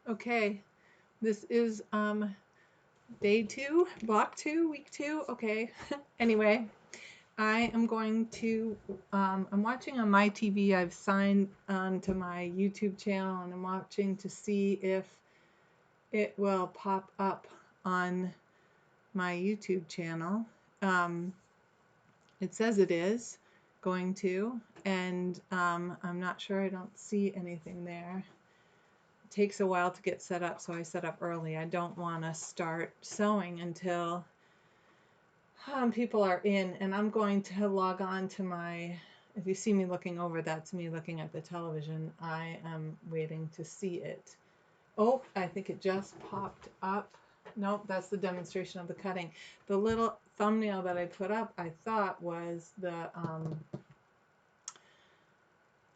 Okay, this is day 2, block 2, week 2. Okay. Anyway, I am going to I'm watching on my TV. I've signed on to my YouTube channel and I'm watching to see if it will pop up on my YouTube channel. It says it is going to, and I'm not sure. I don't see anything there. It takes a while to get set up, so I set up early. I don't want to start sewing until people are in, and I'm going to log on to my, if you see me looking over, that's me looking at the television. I am waiting to see it. Oh, I think it just popped up. Nope, that's the demonstration of the cutting. The little thumbnail that I put up, I thought was the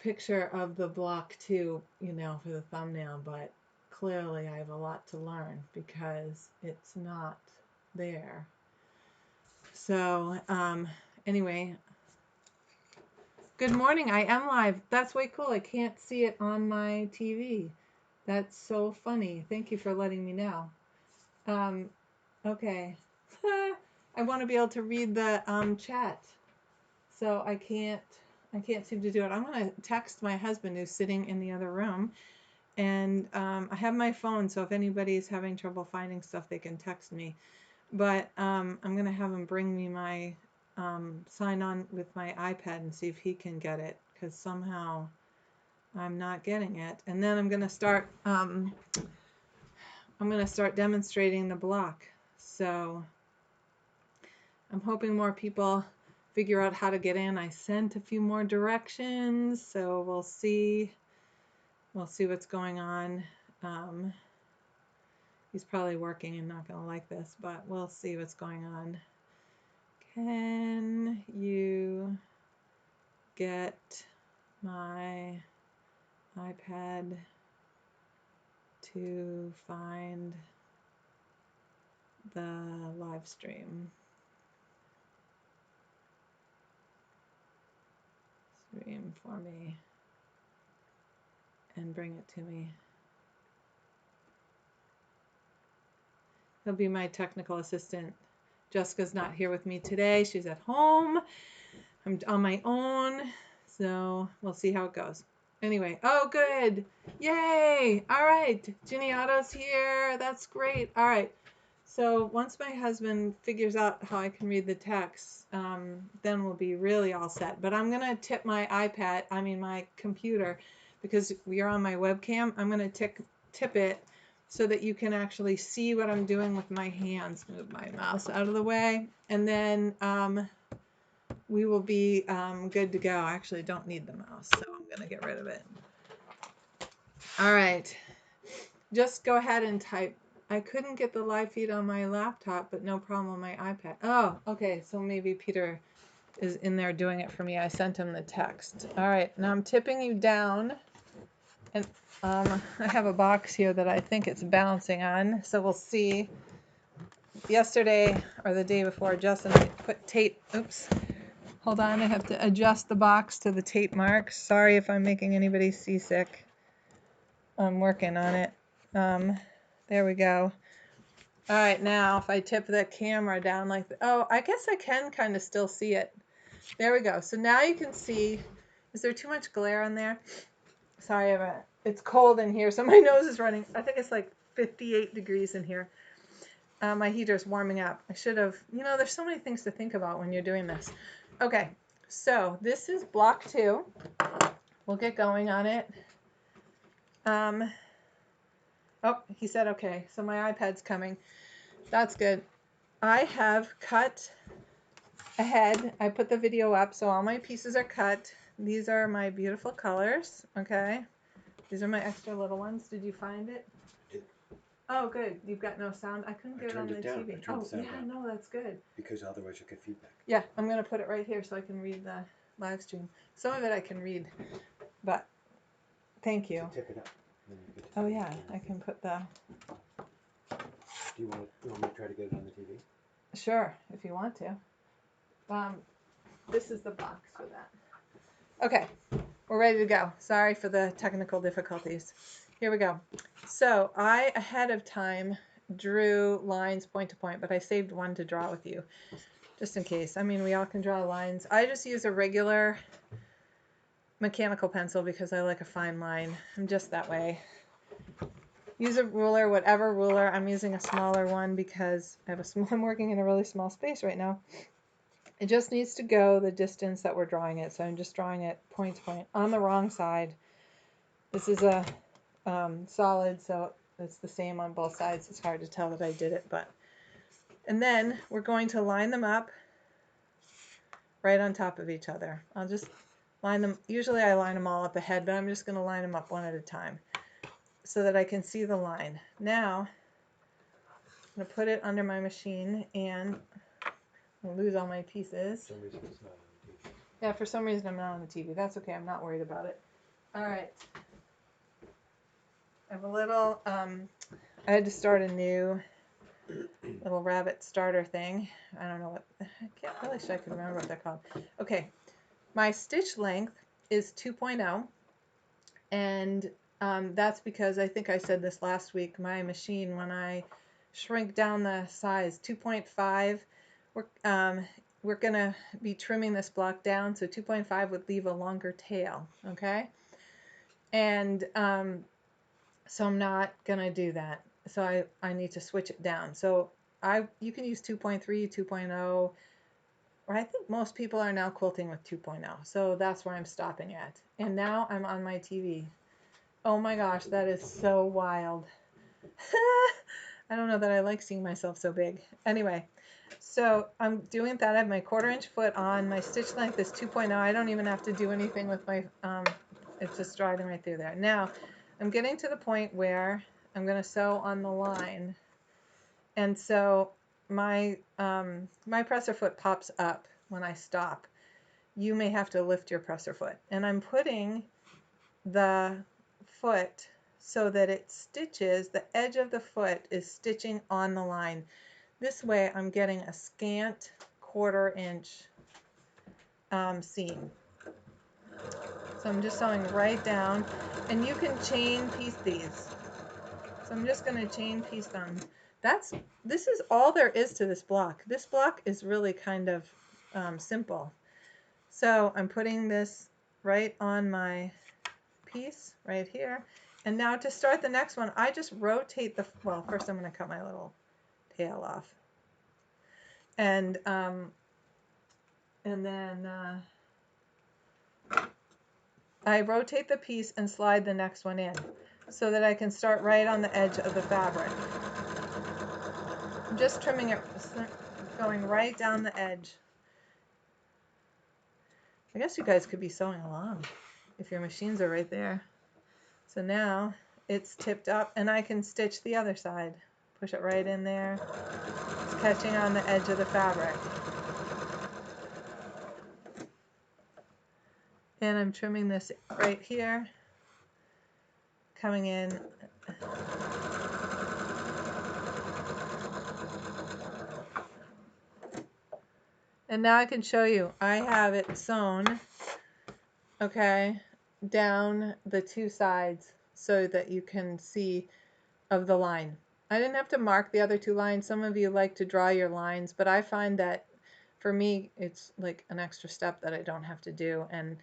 picture of the block 2, for the thumbnail, but clearly I have a lot to learn because it's not there. So anyway, good morning. I am live. That's way cool. I can't see it on my TV. That's so funny. Thank you for letting me know. Okay. I want to be able to read the chat, so I can't seem to do it. I'm going to text my husband who's sitting in the other room, and I have my phone, so if anybody is having trouble finding stuff, they can text me. But I'm going to have him bring me my sign on with my iPad and see if he can get it, because somehow I'm not getting it. And then I'm going to start demonstrating the block. So I'm hoping more people figure out how to get in. I sent a few more directions, so we'll see what's going on. He's probably working and not going to like this, but we'll see what's going on. Can you get my iPad to find the live stream? Stream for me and bring it to me. He'll be my technical assistant. Jessica's not here with me today. She's at home. I'm on my own, so we'll see how it goes. Anyway, oh, good. Yay. All right. Ginny Otto's here. That's great. All right. So once my husband figures out how I can read the text, then we'll be really all set. But I'm going to tip my my computer, because we are on my webcam. I'm going to tip it so that you can actually see what I'm doing with my hands. Move my mouse out of the way. And then we will be good to go. I actually don't need the mouse, so I'm going to get rid of it. All right. Just go ahead and type. I couldn't get the live feed on my laptop, but no problem on my iPad. Oh, okay. So maybe Peter is in there doing it for me. I sent him the text. All right. Now I'm tipping you down. And I have a box here that I think it's bouncing on. So we'll see. Yesterday or the day before, Justin put tape. Oops. Hold on. I have to adjust the box to the tape marks. Sorry if I'm making anybody seasick. I'm working on it. There we go. All right, now if I tip the camera down like that, oh, I guess I can kind of still see it. There we go. So now you can see. Is there too much glare on there? Sorry, it's cold in here, so my nose is running. I think it's like 58 degrees in here. My heater's warming up. I should have, there's so many things to think about when you're doing this. Okay, so this is block 2. We'll get going on it. Oh, he said okay. So my iPad's coming. That's good. I have cut ahead. I put the video up, so all my pieces are cut. These are my beautiful colors, okay? These are my extra little ones. Did you find it? I did. Oh, good. You've got no sound? I couldn't get it on the TV. Oh, yeah, no, that's good. Because otherwise you'll get feedback. Yeah, I'm going to put it right here so I can read the live stream. Some of it I can read, but thank you. So tip it up. Oh, yeah, I can put the... Do you want me to try to get it on the TV? Sure, if you want to. This is the box for that. Okay, we're ready to go. Sorry for the technical difficulties. here we go. So I, ahead of time, drew lines point to point, but I saved one to draw with you, just in case. I mean, we all can draw lines. I just use a regular mechanical pencil because I like a fine line. I'm just that way. Use a ruler, whatever ruler. I'm using a smaller one because I'm working in a really small space right now. It just needs to go the distance that we're drawing it. So I'm just drawing it point to point on the wrong side. This is a solid, so it's the same on both sides. It's hard to tell that I did it, but. And then we're going to line them up right on top of each other. I'll just line them. Usually I line them all up ahead, but I'm just going to line them up one at a time so that I can see the line. Now, I'm going to put it under my machine and I'll lose all my pieces. For some reason it's not on TV. Yeah, for some reason I'm not on the TV. That's okay. I'm not worried about it. All right. I have a little, I had to start a new little rabbit starter thing. I don't know what, I really wish I could remember what they're called. Okay. My stitch length is 2.0, and that's because I think I said this last week, my machine, when I shrink down the size 2.5, we're going to be trimming this block down, so 2.5 would leave a longer tail, okay? And so I'm not going to do that. So I need to switch it down. So you can use 2.3, 2.0, or I think most people are now quilting with 2.0. So that's where I'm stopping at. And now I'm on my TV. Oh my gosh, that is so wild. I don't know that I like seeing myself so big. Anyway, so I'm doing that. I have my 1/4 inch foot on. My stitch length is 2.0. I don't even have to do anything with my, it's just driving right through there. Now, I'm getting to the point where I'm going to sew on the line. And so my presser foot pops up when I stop. You may have to lift your presser foot. And I'm putting the foot so that it stitches, the edge of the foot is stitching on the line. This way I'm getting a scant 1/4 inch seam. So I'm just sewing right down, and you can chain piece these. So I'm just going to chain piece them. This is all there is to this block. This block is really kind of simple. So I'm putting this right on my piece right here. And now to start the next one, I just rotate well, first I'm going to cut my little tail off. And then I rotate the piece and slide the next one in so that I can start right on the edge of the fabric. I'm just trimming it, going right down the edge. I guess you guys could be sewing along if your machines are right there. So now it's tipped up and I can stitch the other side. Push it right in there. It's catching on the edge of the fabric. And I'm trimming this right here, coming in. And now I can show you. I have it sewn, okay, down the two sides so that you can see of the line. I didn't have to mark the other two lines. Some of you like to draw your lines, but I find that for me, it's like an extra step that I don't have to do. And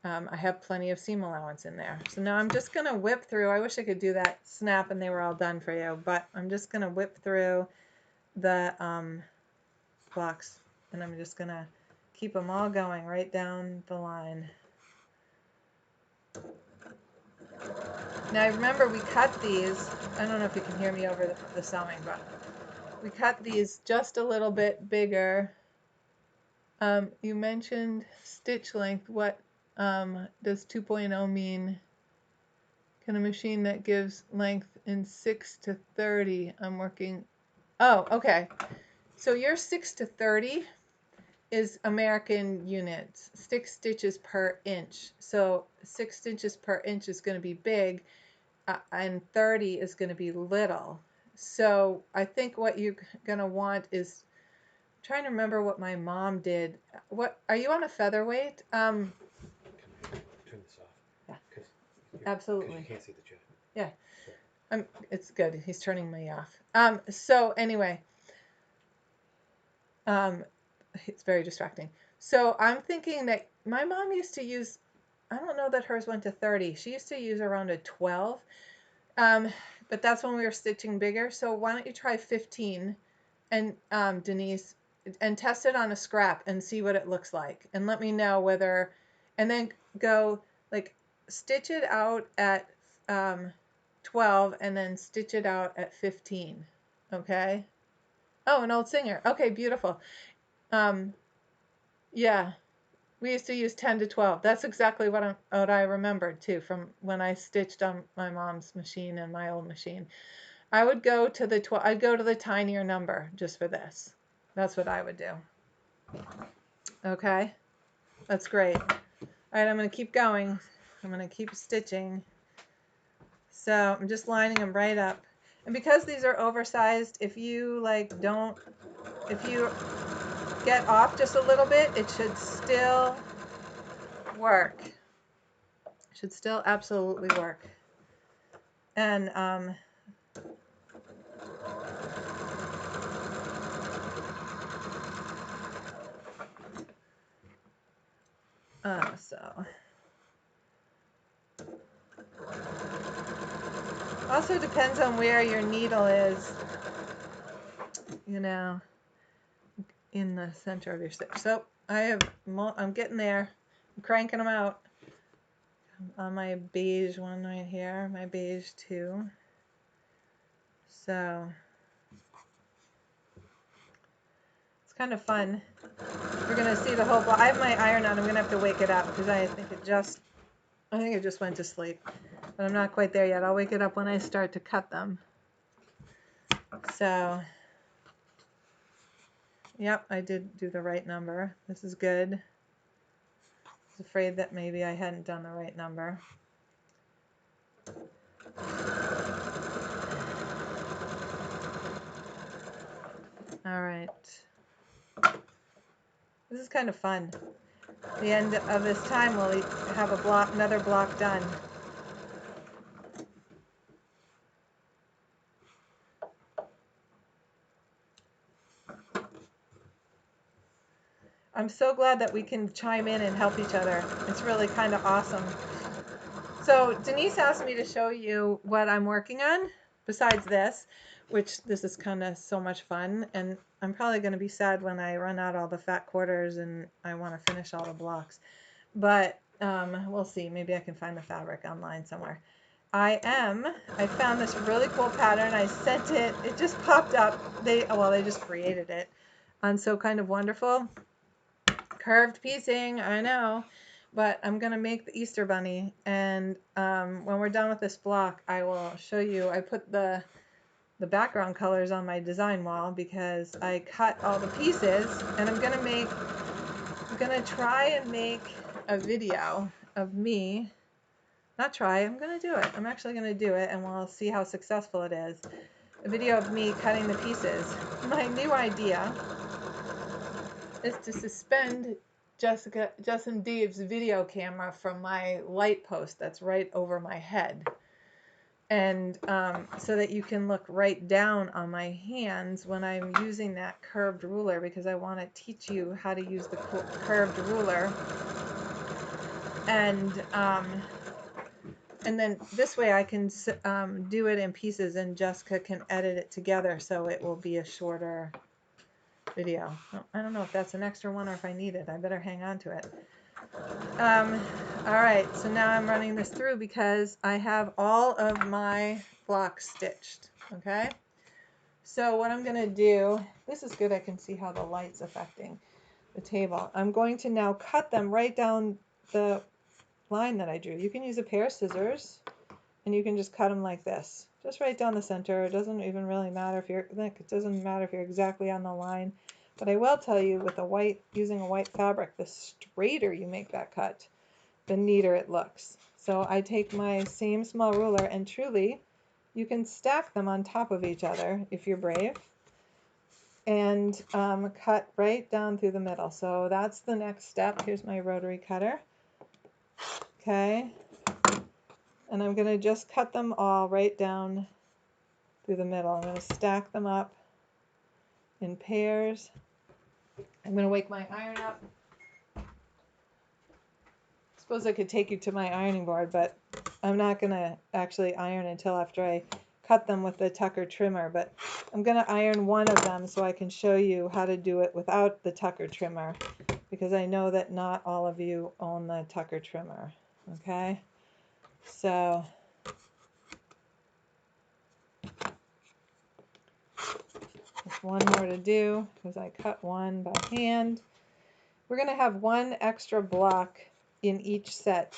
I have plenty of seam allowance in there. So now I'm just going to whip through. I wish I could do that snap and they were all done for you, but I'm just going to whip through the blocks, and I'm just going to keep them all going right down the line. Now remember, we cut these. I don't know if you can hear me over the sewing, but we cut these just a little bit bigger. You mentioned stitch length. What does 2.0 mean? Can a machine that gives length in 6 to 30? I'm working. Oh, okay. So your 6 to 30 is American units, 6 stitches per inch. So 6 stitches per inch is going to be big, and 30 is going to be little. So I think what you're going to want is, I'm trying to remember what my mom did. What are you on a featherweight? Can I turn this off? Yeah. Because Absolutely. you can't see the chat. Yeah. It's good. He's turning me off. So anyway, it's very distracting. So I'm thinking that my mom used to use, I don't know that hers went to 30. She used to use around a 12. But that's when we were stitching bigger. So why don't you try 15 and Denise, and test it on a scrap and see what it looks like. And let me know whether, and then go like stitch it out at 12 and then stitch it out at 15. Okay. Oh, an old singer. Okay, beautiful. Yeah, we used to use 10 to 12. That's exactly what I remembered too from when I stitched on my mom's machine and my old machine. I would go to the 12. I'd go to the tinier number just for this. That's what I would do. Okay, that's great. All right, I'm going to keep going. I'm going to keep stitching. So I'm just lining them right up. And because these are oversized, if you if you get off just a little bit, it should still work. It should still absolutely work. And so also depends on where your needle is, you know, in the center of your stitch. So I'm getting there. I'm cranking them out. On my beige one right here, my beige 2. So it's kind of fun. We're gonna see the whole block. I have my iron on. I'm gonna have to wake it up because I think it just went to sleep. But I'm not quite there yet. I'll wake it up when I start to cut them. So, yep, I did do the right number. This is good. I was afraid that maybe I hadn't done the right number. All right. This is kind of fun. The end of this time, we'll have another block done. I'm so glad that we can chime in and help each other. It's really kind of awesome. So Denise asked me to show you what I'm working on besides this, which this is kind of so much fun. And I'm probably going to be sad when I run out all the fat quarters and I want to finish all the blocks. But we'll see. Maybe I can find the fabric online somewhere. I found this really cool pattern. I sent it. It just popped up. They just created it on So Kind of Wonderful. Curved piecing, I know, but I'm gonna make the Easter bunny, and when we're done with this block, I will show you. I put the background colors on my design wall because I cut all the pieces, and I'm gonna try and make a video of me. Not try, I'm gonna do it. I'm actually gonna do it, and we'll see how successful it is. A video of me cutting the pieces. My new idea is to suspend Justin Deeve's video camera from my light post that's right over my head. And so that you can look right down on my hands when I'm using that curved ruler, because I want to teach you how to use the curved ruler. And then this way I can do it in pieces and Jessica can edit it together so it will be a shorter video. I don't know if that's an extra one or if I need it. I better hang on to it. All right, so now I'm running this through because I have all of my blocks stitched, okay? So what I'm gonna do, this is good, I can see how the light's affecting the table. I'm going to now cut them right down the line that I drew. You can use a pair of scissors and you can just cut them like this, just right down the center. It doesn't even really matter if you're exactly on the line. But I will tell you, with using a white fabric, the straighter you make that cut, the neater it looks. So I take my same small ruler, and truly, you can stack them on top of each other if you're brave, and cut right down through the middle. So that's the next step. Here's my rotary cutter. Okay. And I'm going to just cut them all right down through the middle. I'm going to stack them up in pairs. I'm going to wake my iron up. Suppose I could take you to my ironing board, but I'm not going to actually iron until after I cut them with the Tucker trimmer. But I'm going to iron one of them so I can show you how to do it without the Tucker trimmer, because I know that not all of you own the Tucker trimmer. Okay, so there's one more to do because I cut one by hand. We're going to have one extra block in each set,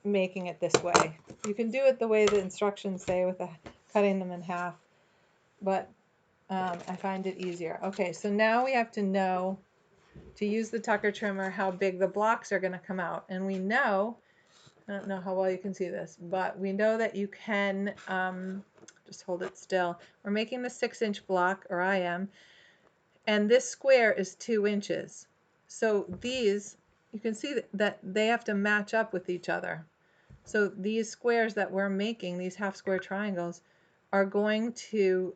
making it this way. You can do it the way the instructions say with cutting them in half, but I find it easier. Okay, so now we have to know, to use the Tucker trimmer, how big the blocks are going to come out. And we know, I don't know how well you can see this, but we know that you can, just hold it still. We're making the 6-inch block, or I am, and this square is 2 inches. So these, you can see that they have to match up with each other. So these squares that we're making, these half square triangles, are going to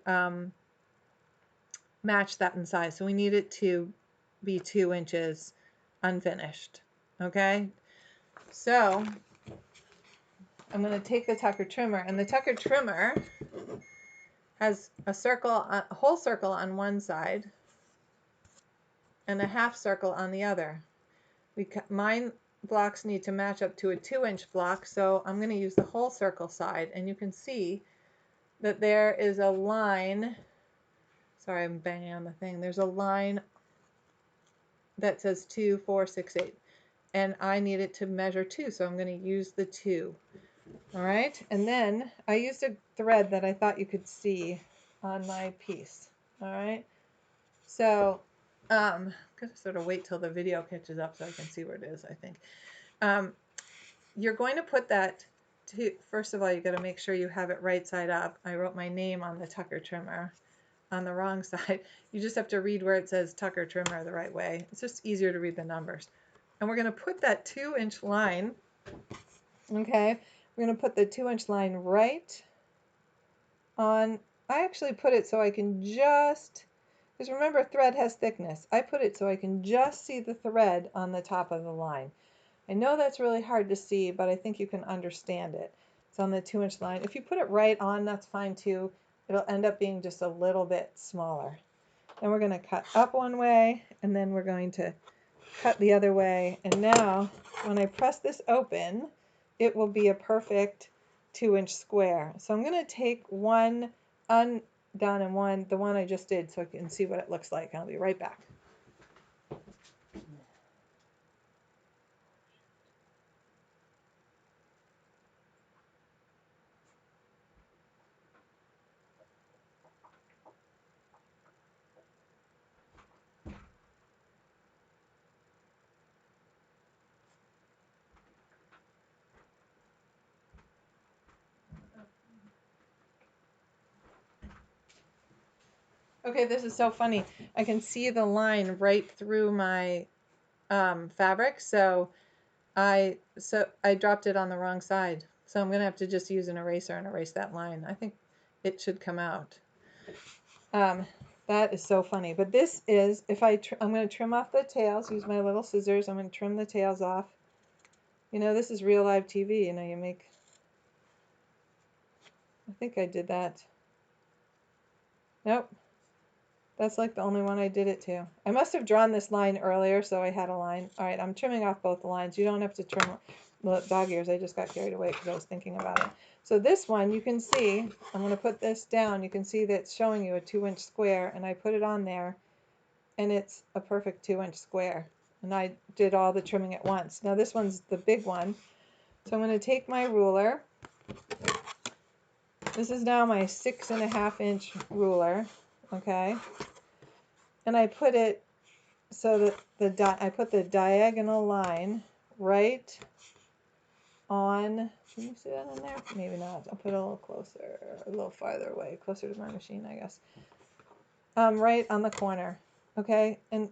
match that in size. So we need it to be 2 inches unfinished. Okay, so I'm going to take the Tucker trimmer, and the Tucker trimmer has a circle, a whole circle on one side and a half circle on the other. Mine blocks need to match up to a 2-inch block, so I'm going to use the whole circle side, and you can see that there is a line. Sorry, I'm banging on the thing. There's a line that says 2, 4, 6, 8, and I need it to measure 2, so I'm going to use the 2. All right, and then I used a thread that I thought you could see on my piece. All right, so I'm going to sort of wait till the video catches up so I can see where it is, I think. You're going to put that first of all, you got to make sure you have it right side up. I wrote my name on the Tucker trimmer on the wrong side. You just have to read where it says Tucker trimmer the right way. It's just easier to read the numbers. And we're going to put that 2-inch line, okay, we're going to put the 2-inch line right on. I actually put it so I can just, because remember, thread has thickness. I put it so I can just see the thread on the top of the line. I know that's really hard to see, but I think you can understand it. It's on the 2-inch line. If you put it right on, that's fine too. It'll end up being just a little bit smaller. Then we're going to cut up one way, and then we're going to cut the other way. And now, when I press this open, it will be a perfect 2-inch square. So I'm going to take one undone and the one I just did, so I can see what it looks like. I'll be right back. Okay, this is so funny. I can see the line right through my fabric, so I dropped it on the wrong side. So I'm going to have to just use an eraser and erase that line. I think it should come out. That is so funny. But this is, if I'm going to trim off the tails, use my little scissors. I'm going to trim the tails off. You know, this is real live TV. You know, you make, I think I did that. Nope. That's like the only one I did it to. I must have drawn this line earlier, so I had a line. All right, I'm trimming off both the lines. You don't have to trim the dog ears. I just got carried away because I was thinking about it. So this one, you can see, I'm going to put this down. You can see that it's showing you a 2-inch square, and I put it on there, and it's a perfect 2-inch square. And I did all the trimming at once. Now this one's the big one. So I'm going to take my ruler. This is now my 6.5-inch ruler, okay? And I put it so that I put the diagonal line right on, can you see that in there? Maybe not. I'll put it a little closer, a little farther away, closer to my machine, I guess. Right on the corner, okay? And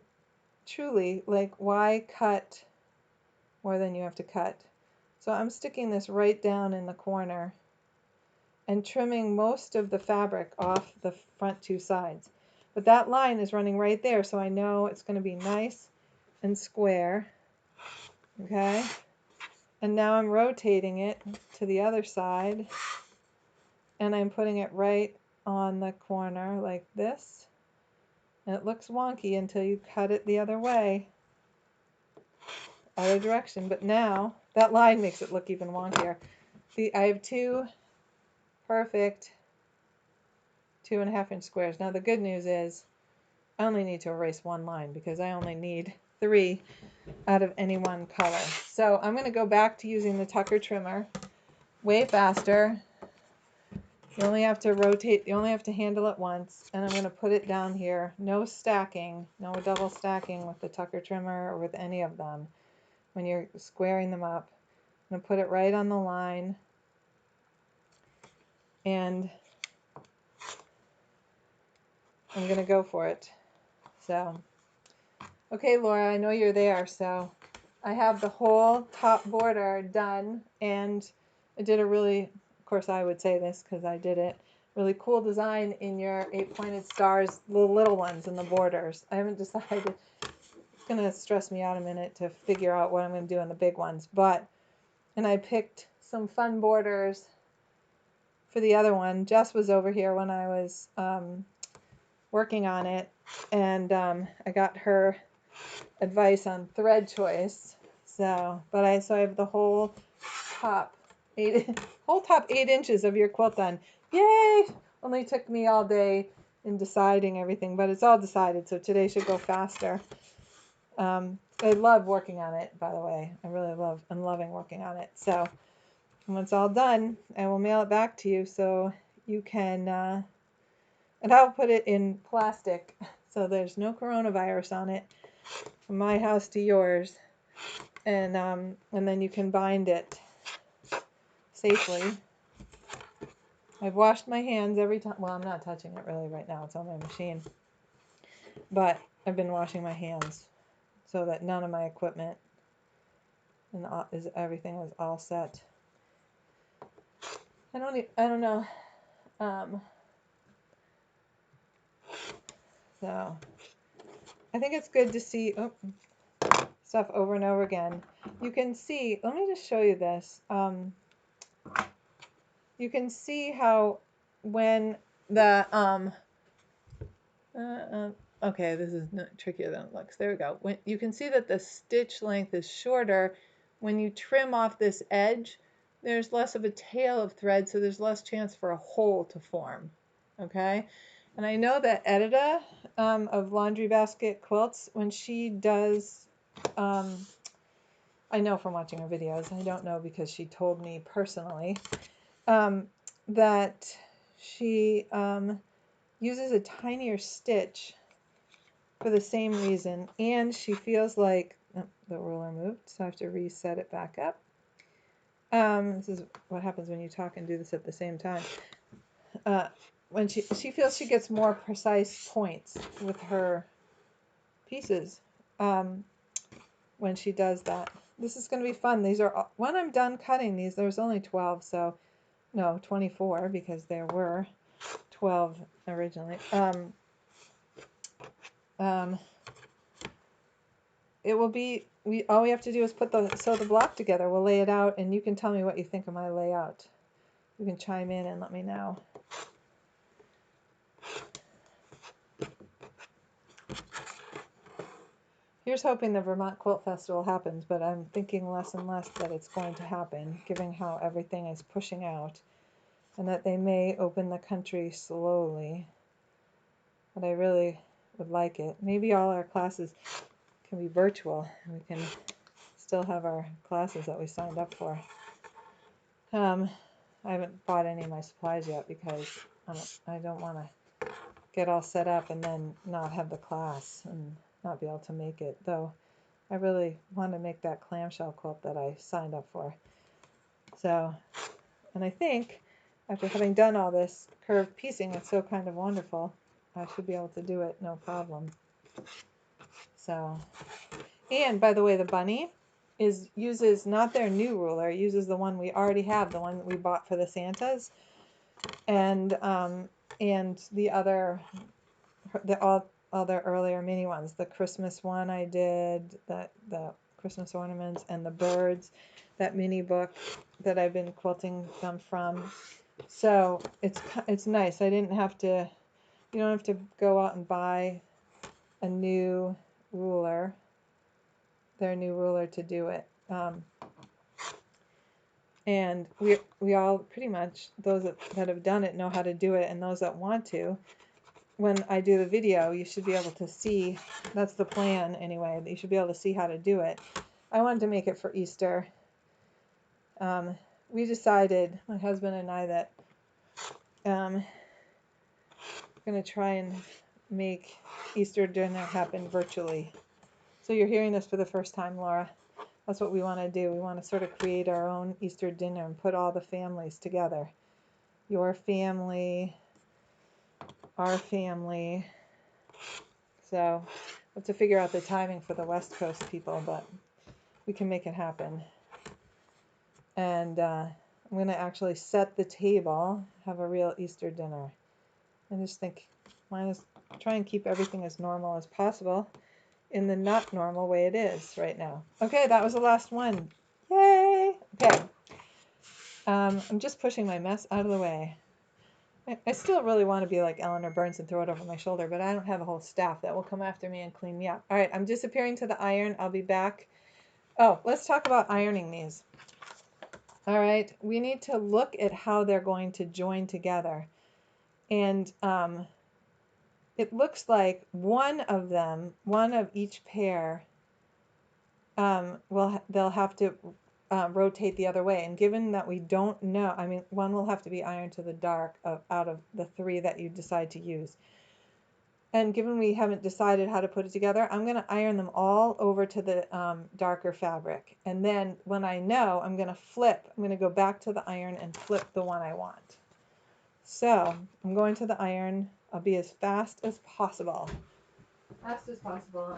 truly, like, why cut more than you have to cut? So I'm sticking this right down in the corner and trimming most of the fabric off the front two sides. But that line is running right there, so I know it's going to be nice and square. Okay? And now I'm rotating it to the other side, and I'm putting it right on the corner like this. And it looks wonky until you cut it the other way, other direction. But now that line makes it look even wonkier. I have two perfect 2.5 inch squares. Now the good news is I only need to erase one line because I only need 3 out of any one color. So I'm going to go back to using the Tucker trimmer way faster. You only have to rotate, you only have to handle it once, and I'm going to put it down here. No stacking, no double stacking with the Tucker trimmer or with any of them when you're squaring them up. I'm going to put it right on the line, and I'm going to go for it. So, okay, Laura, I know you're there, so I have the whole top border done, and I did a really, of course I would say this because I did it, really cool design in your 8-pointed stars, the little ones in the borders. I haven't decided. It's going to stress me out a minute to figure out what I'm going to do in the big ones. And I picked some fun borders for the other one. Jess was over here when I was working on it, and I got her advice on thread choice. So I have the whole top 8 inches of your quilt done. Yay! Only took me all day in deciding everything, but it's all decided, so today should go faster. I love working on it, by the way. I'm loving working on it. So when it's all done, I will mail it back to you so you can, and I'll put it in plastic so there's no coronavirus on it, from my house to yours, and then you can bind it safely. I've washed my hands every time. Well, I'm not touching it really right now. It's on my machine. But I've been washing my hands so that none of my equipment and everything is all set. I don't know. So I think it's good to see stuff over and over again. You can see, let me just show you this. You can see how when the, okay, this is trickier than it looks. There we go. When you can see that the stitch length is shorter, when you trim off this edge, there's less of a tail of thread, so there's less chance for a hole to form. Okay, and I know that Edita of Laundry Basket Quilts, when she does, I know from watching her videos, I don't know because she told me personally, that she uses a tinier stitch for the same reason, and she feels like the ruler moved, so I have to reset it back up. This is what happens when you talk and do this at the same time. When she feels she gets more precise points with her pieces when she does that. This is going to be fun. These are, when I'm done cutting these, there's only 12, so no, 24 because there were 12 originally. It will be, all we have to do is sew the block together. We'll lay it out, and you can tell me what you think of my layout. You can chime in and let me know. Here's hoping the Vermont Quilt Festival happens, but I'm thinking less and less that it's going to happen, given how everything is pushing out, and that they may open the country slowly. But I really would like it. Maybe all our classes can be virtual, and we can still have our classes that we signed up for. I haven't bought any of my supplies yet because I don't want to get all set up and then not have the class and not be able to make it, though I really want to make that clamshell quilt that I signed up for. So, and I think after having done all this curved piecing, it's so kind of wonderful, I should be able to do it no problem. So, and by the way, the bunny, uses not their new ruler, uses the one we already have, the one that we bought for the Santas, and the all other earlier mini ones. The Christmas one I did, the Christmas ornaments and the birds, that mini book that I've been quilting them from. So it's nice. I didn't have to. You don't have to go out and buy a new ruler, their new ruler to do it. And we all pretty much, those that have done it know how to do it, and those that want to, when I do the video, you should be able to see, that's the plan anyway, that you should be able to see how to do it. I wanted to make it for Easter. We decided, my husband and I, that we're going to try and make Easter dinner happen virtually. So you're hearing this for the first time, Laura. That's what we want to do. We want to sort of create our own Easter dinner and put all the families together. Your family, our family. So we have to figure out the timing for the West Coast people, but we can make it happen. And I'm going to actually set the table, have a real Easter dinner. And just think, try and keep everything as normal as possible in the not normal way it is right now. Okay, that was the last one. Yay! Okay. I'm just pushing my mess out of the way. I still really want to be like Eleanor Burns and throw it over my shoulder, but I don't have a whole staff that will come after me and clean me up. All right, I'm disappearing to the iron. I'll be back. Oh, let's talk about ironing these. All right, we need to look at how they're going to join together. And it looks like one of each pair, they'll have to rotate the other way. And given that we don't know, I mean, one will have to be ironed to the dark out of the three that you decide to use. And given we haven't decided how to put it together, I'm going to iron them all over to the darker fabric. And then when I know, I'm going to flip. I'm going to go back to the iron and flip the one I want. So I'm going to the iron. I'll be as fast as possible. Fast as possible.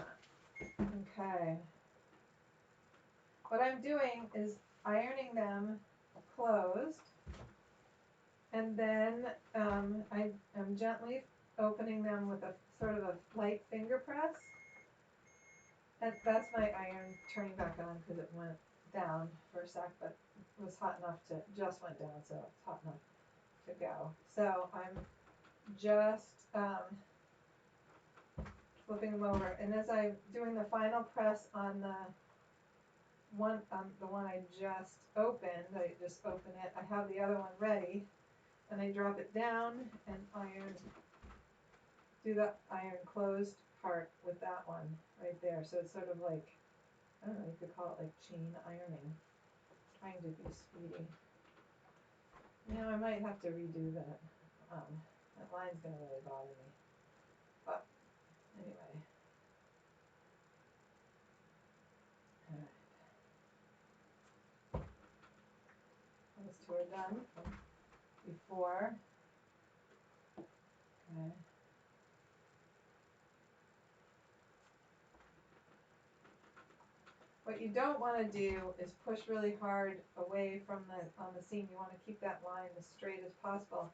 Okay. What I'm doing is ironing them closed. And then I'm gently opening them with a sort of a light finger press. And that's my iron turning back on because it went down for a sec, but it was hot enough to, just went down, so it's hot enough to go. So I'm just flipping them over. And as I'm doing the final press on the one I just opened, I just open it, I have the other one ready, and I drop it down and do the iron closed part with that one right there. So it's sort of like, I don't know, you could call it like chain ironing. Trying to be speedy. You know, I might have to redo that. That line's gonna really bother me. But anyway. Alright. Those two are done from before. Okay. What you don't want to do is push really hard away from on the seam. You want to keep that line as straight as possible.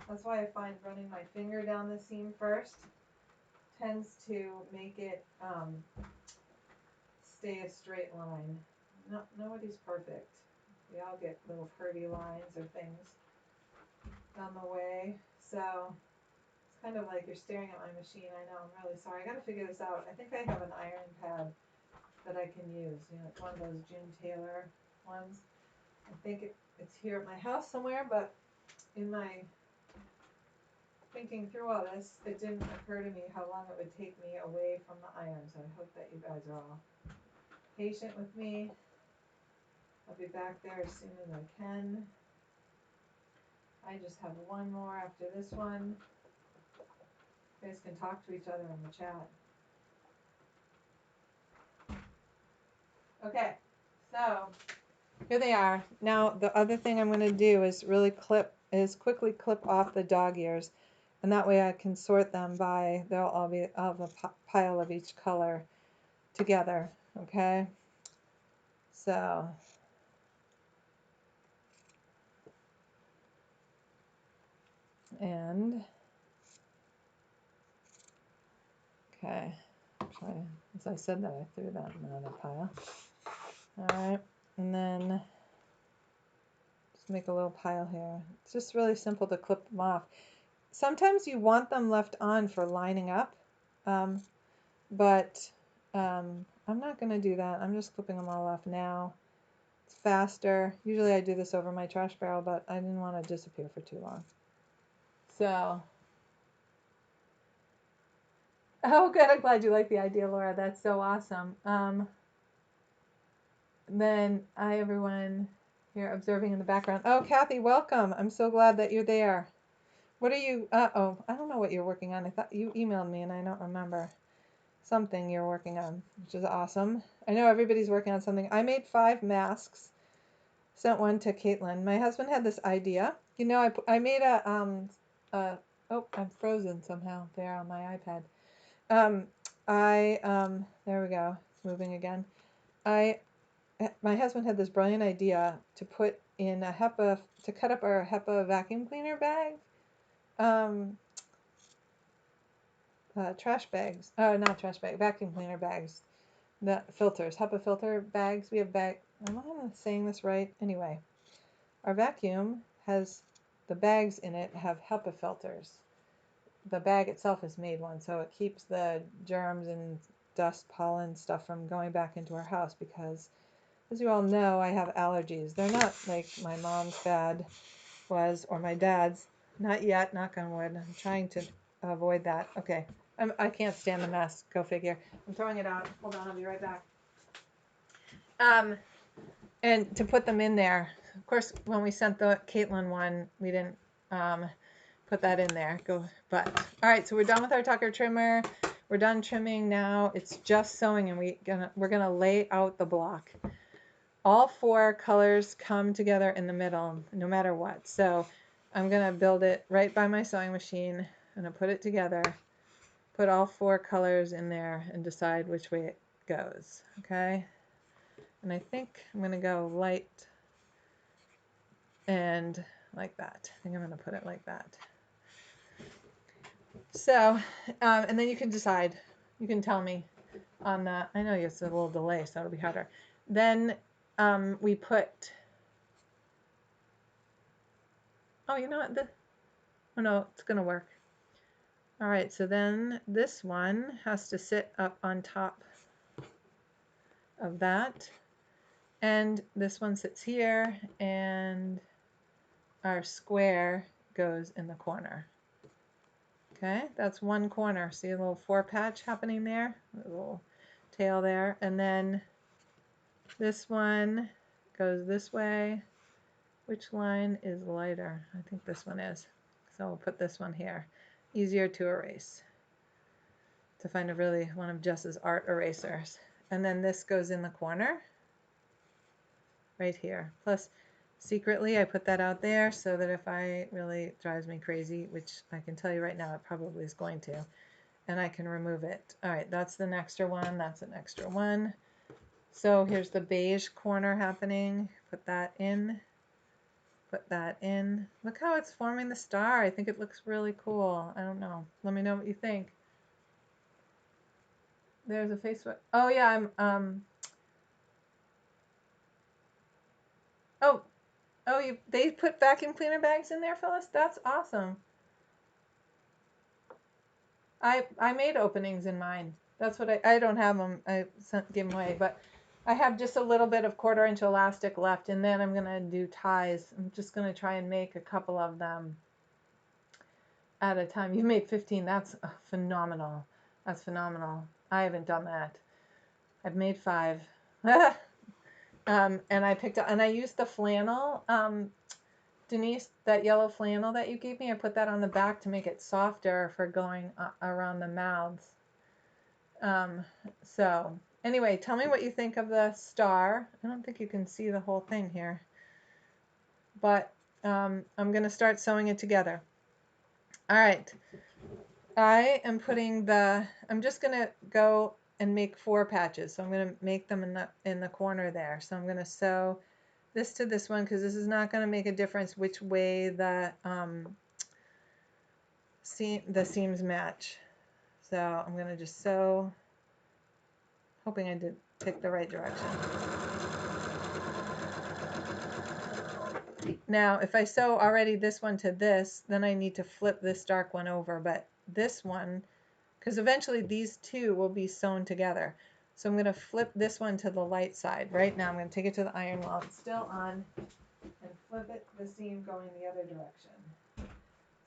That's why I find running my finger down the seam first tends to make it stay a straight line. Nobody's perfect. We all get little curvy lines or things on the way. So it's kind of like you're staring at my machine. I know, I'm really sorry. I got to figure this out. I think I have an iron pad that I can use. You know, it's one of those June Taylor ones. I think it's here at my house somewhere, but in my thinking through all this, it didn't occur to me how long it would take me away from the iron. So I hope that you guys are all patient with me. I'll be back there as soon as I can. I just have one more after this one. You guys can talk to each other in the chat. Okay, so here they are. Now the other thing I'm going to do is quickly clip off the dog ears, and that way I can sort them by, they'll all be of a pile of each color together. Okay. So and okay, sorry, as I said that I threw that in another pile. All right, and then just make a little pile here. It's just really simple to clip them off. Sometimes you want them left on for lining up, but I'm not going to do that. I'm just clipping them all off now. It's faster. Usually I do this over my trash barrel, but I didn't want to disappear for too long. So, oh good, I'm glad you like the idea, Laura. That's so awesome. Then hi everyone here observing in the background. Oh, Kathy, welcome. I'm so glad that you're there. What are you, oh, I don't know what you're working on. I thought you emailed me and I don't remember. Something you're working on, which is awesome. I know everybody's working on something. I made 5 masks, sent one to Caitlin. My husband had this idea. You know, I made oh, I'm frozen somehow there on my iPad. There we go. It's moving again. My husband had this brilliant idea to put in a HEPA, to cut up our HEPA vacuum cleaner bag. Trash bags. Oh, not trash bag, vacuum cleaner bags. The filters, HEPA filter bags. We have am I saying this right? Anyway, our vacuum has, the bags in it have HEPA filters. The bag itself is made one, so it keeps the germs and dust, pollen stuff from going back into our house because, as you all know, I have allergies. They're not like my mom's bad was or my dad's. Not yet, knock on wood. I'm trying to avoid that. Okay. I can't stand the mess. Go figure. I'm throwing it out. Hold on, I'll be right back. And to put them in there. Of course, when we sent the Caitlin one, we didn't put that in there. But all right, so we're done with our Tucker trimmer. We're done trimming now. It's just sewing, and we're gonna lay out the block. All 4 colors come together in the middle, no matter what. So I'm gonna build it right by my sewing machine. I'm gonna put it together, put all 4 colors in there, and decide which way it goes. Okay. And I think I'm gonna go light and like that. I think I'm gonna put it like that. So, and then you can decide. You can tell me on that. I know it's a little delay, so it'll be harder. Then we put. Oh, you know what? Oh no, it's gonna work. All right, so then this one has to sit up on top of that, and this one sits here, and our square goes in the corner. Okay, that's one corner. See a little 4 patch happening there, a little tail there, and then this one goes this way. Which line is lighter? I think this one is. So we'll put this one here. Easier to erase. To find one of Jess's art erasers. And then this goes in the corner. Right here. Plus, secretly, I put that out there so that if I really drives me crazy, which I can tell you right now, it probably is going to, and I can remove it. All right, that's an extra one. That's an extra one. So here's the beige corner happening. Put that in. Put that in. Look how it's forming the star. I think it looks really cool. I don't know. Let me know what you think. There's a Facebook. Oh yeah, they put vacuum cleaner bags in there, Phyllis? That's awesome. I made openings in mine. That's what I don't have them. I gave them away, but I have just a little bit of 1/4 inch elastic left, and then I'm gonna do ties. I'm just gonna try and make a couple of them at a time. You made 15. That's phenomenal. That's phenomenal. I haven't done that. I've made 5. And I picked up, and I used the flannel. Denise, that yellow flannel that you gave me, I put that on the back to make it softer for going around the mouths. So anyway, tell me what you think of the star. I don't think you can see the whole thing here, but I'm going to start sewing it together. All right. I'm just going to go and make 4 patches. So I'm going to make them in the corner there. So I'm going to sew this to this one because this is not going to make a difference which way the seams match. So I'm going to just sew, hoping I did pick the right direction. Now, if I sew already this one to this, then I need to flip this dark one over, but this one, because eventually these two will be sewn together. So I'm going to flip this one to the light side. Right now I'm going to take it to the iron while it's still on and flip it, the seam going the other direction.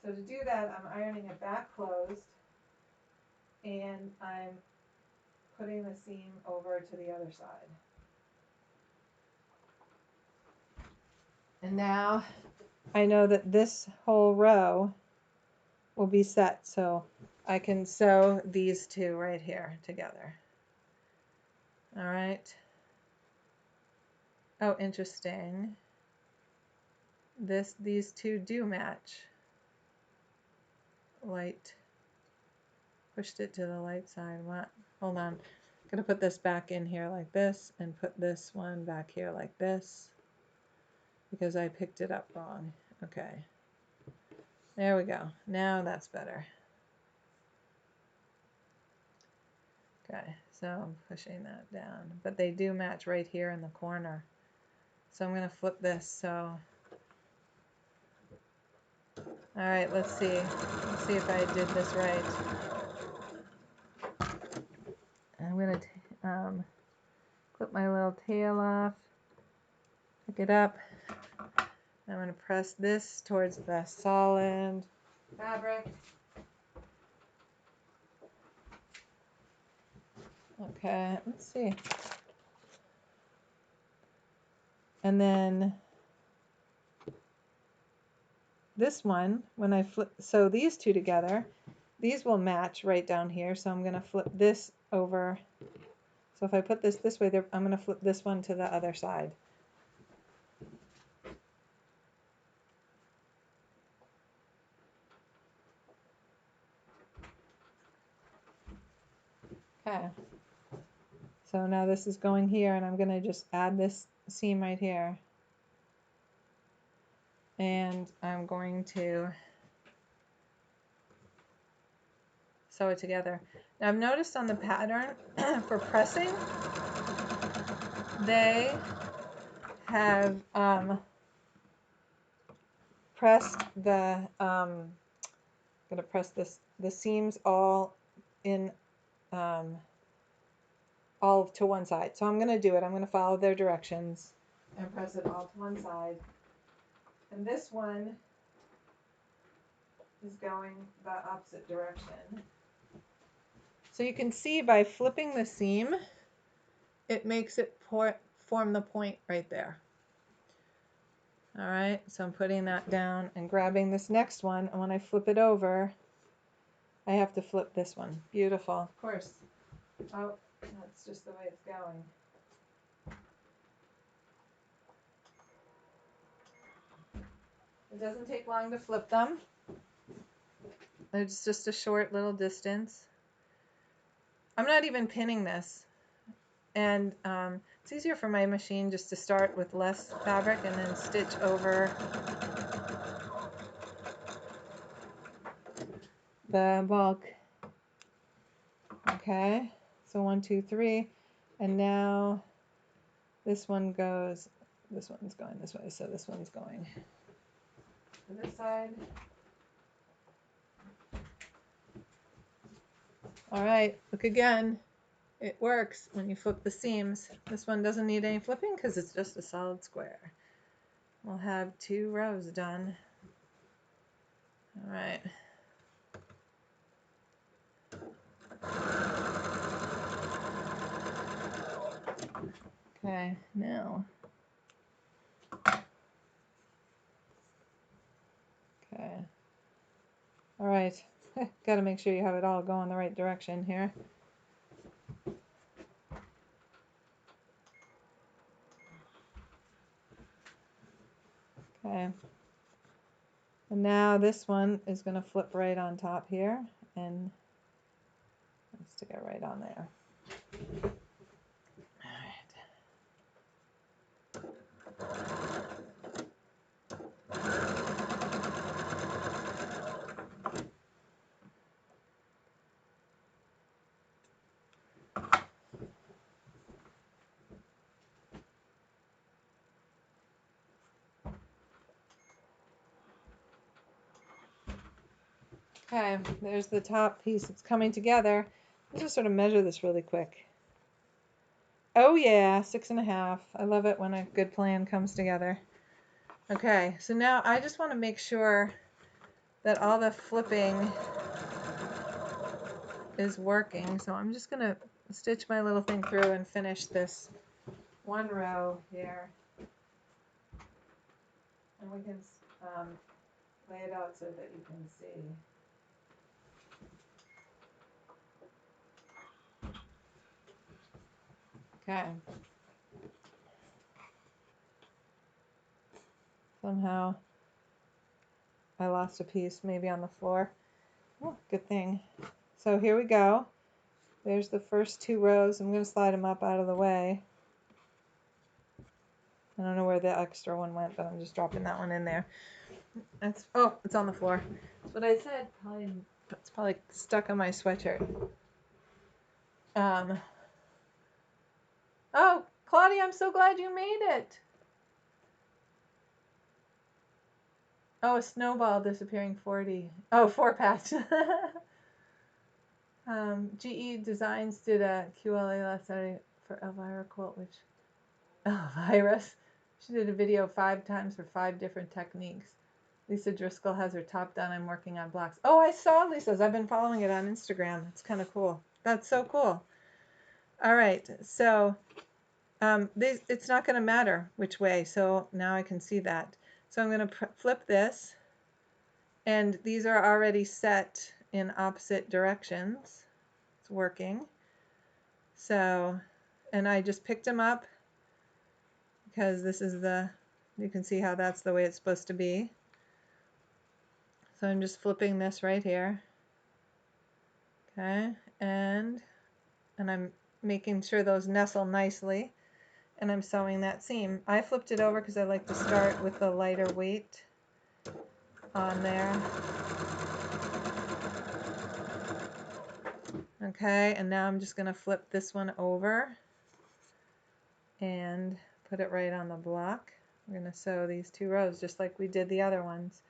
So to do that, I'm ironing it back closed and I'm putting the seam over to the other side. And now I know that this whole row will be set, so I can sew these two right here together. All right. Oh, interesting. These two do match. Light. Pushed it to the light side. What? Hold on. I'm gonna put this back in here like this and put this one back here like this because I picked it up wrong. Okay. There we go. Now that's better. Okay, so I'm pushing that down, but they do match right here in the corner. So I'm going to flip this. So, all right, let's see. Let's see if I did this right. I'm going to clip my little tail off, pick it up. I'm going to press this towards the solid fabric. Okay, let's see. And then this one, when I flip, sew these two together, these will match right down here. So I'm going to flip this over. So if I put this way, I'm going to flip this one to the other side. Okay. So now this is going here, and I'm going to just add this seam right here. And I'm going to sew it together. Now I've noticed on the pattern for pressing, they have pressed the, I'm going to press the seams all in, all to one side. So I'm going to do it. I'm going to follow their directions and press it all to one side. And this one is going the opposite direction. So you can see by flipping the seam, it makes it form the point right there. All right, so I'm putting that down and grabbing this next one, and when I flip it over, I have to flip this one. Beautiful. Of course. Oh, that's just the way it's going. It doesn't take long to flip them. It's just a short little distance. I'm not even pinning this. And it's easier for my machine just to start with less fabric and then stitch over the bulk. Okay, so 1, 2, 3, and now this one goes, this one's going this way, so this one's going to this side. All right, look again. It works when you flip the seams. This one doesn't need any flipping because it's just a solid square. We'll have 2 rows done. All right. Okay, now. Okay. All right. Got to make sure you have it all going the right direction here. Okay. And now this one is going to flip right on top here and stick it right on there. Okay, there's the top piece. It's coming together. Let's just sort of measure this really quick. Oh yeah, 6.5. I love it when a good plan comes together. Okay, so now I just want to make sure that all the flipping is working. So I'm just going to stitch my little thing through and finish this one row here. And we can lay it out so that you can see. Okay. Somehow I lost a piece maybe on the floor. Oh, good thing. So here we go. There's the first 2 rows. I'm going to slide them up out of the way. I don't know where the extra one went, but I'm just dropping that one in there. It's on the floor. That's what I said. It's probably stuck on my sweatshirt. Oh, Claudia, I'm so glad you made it. Oh, a snowball disappearing 40. Oh, 4-patch. GE Designs did a QLA last Saturday for Elvira Quilt, which Elvira's. She did a video 5 times for 5 different techniques. Lisa Driscoll has her top done. I'm working on blocks. Oh, I saw Lisa's. I've been following it on Instagram. It's kind of cool. That's so cool. All right, so it's not going to matter which way. So now I can see that. So I'm going to flip this, and these are already set in opposite directions. It's working. So, and I just picked them up because this is you can see how that's the way it's supposed to be. So I'm just flipping this right here. Okay, and I'm making sure those nestle nicely, and I'm sewing that seam. I flipped it over because I like to start with the lighter weight on there. Okay, and now I'm just going to flip this one over and put it right on the block. We're going to sew these 2 rows just like we did the other ones.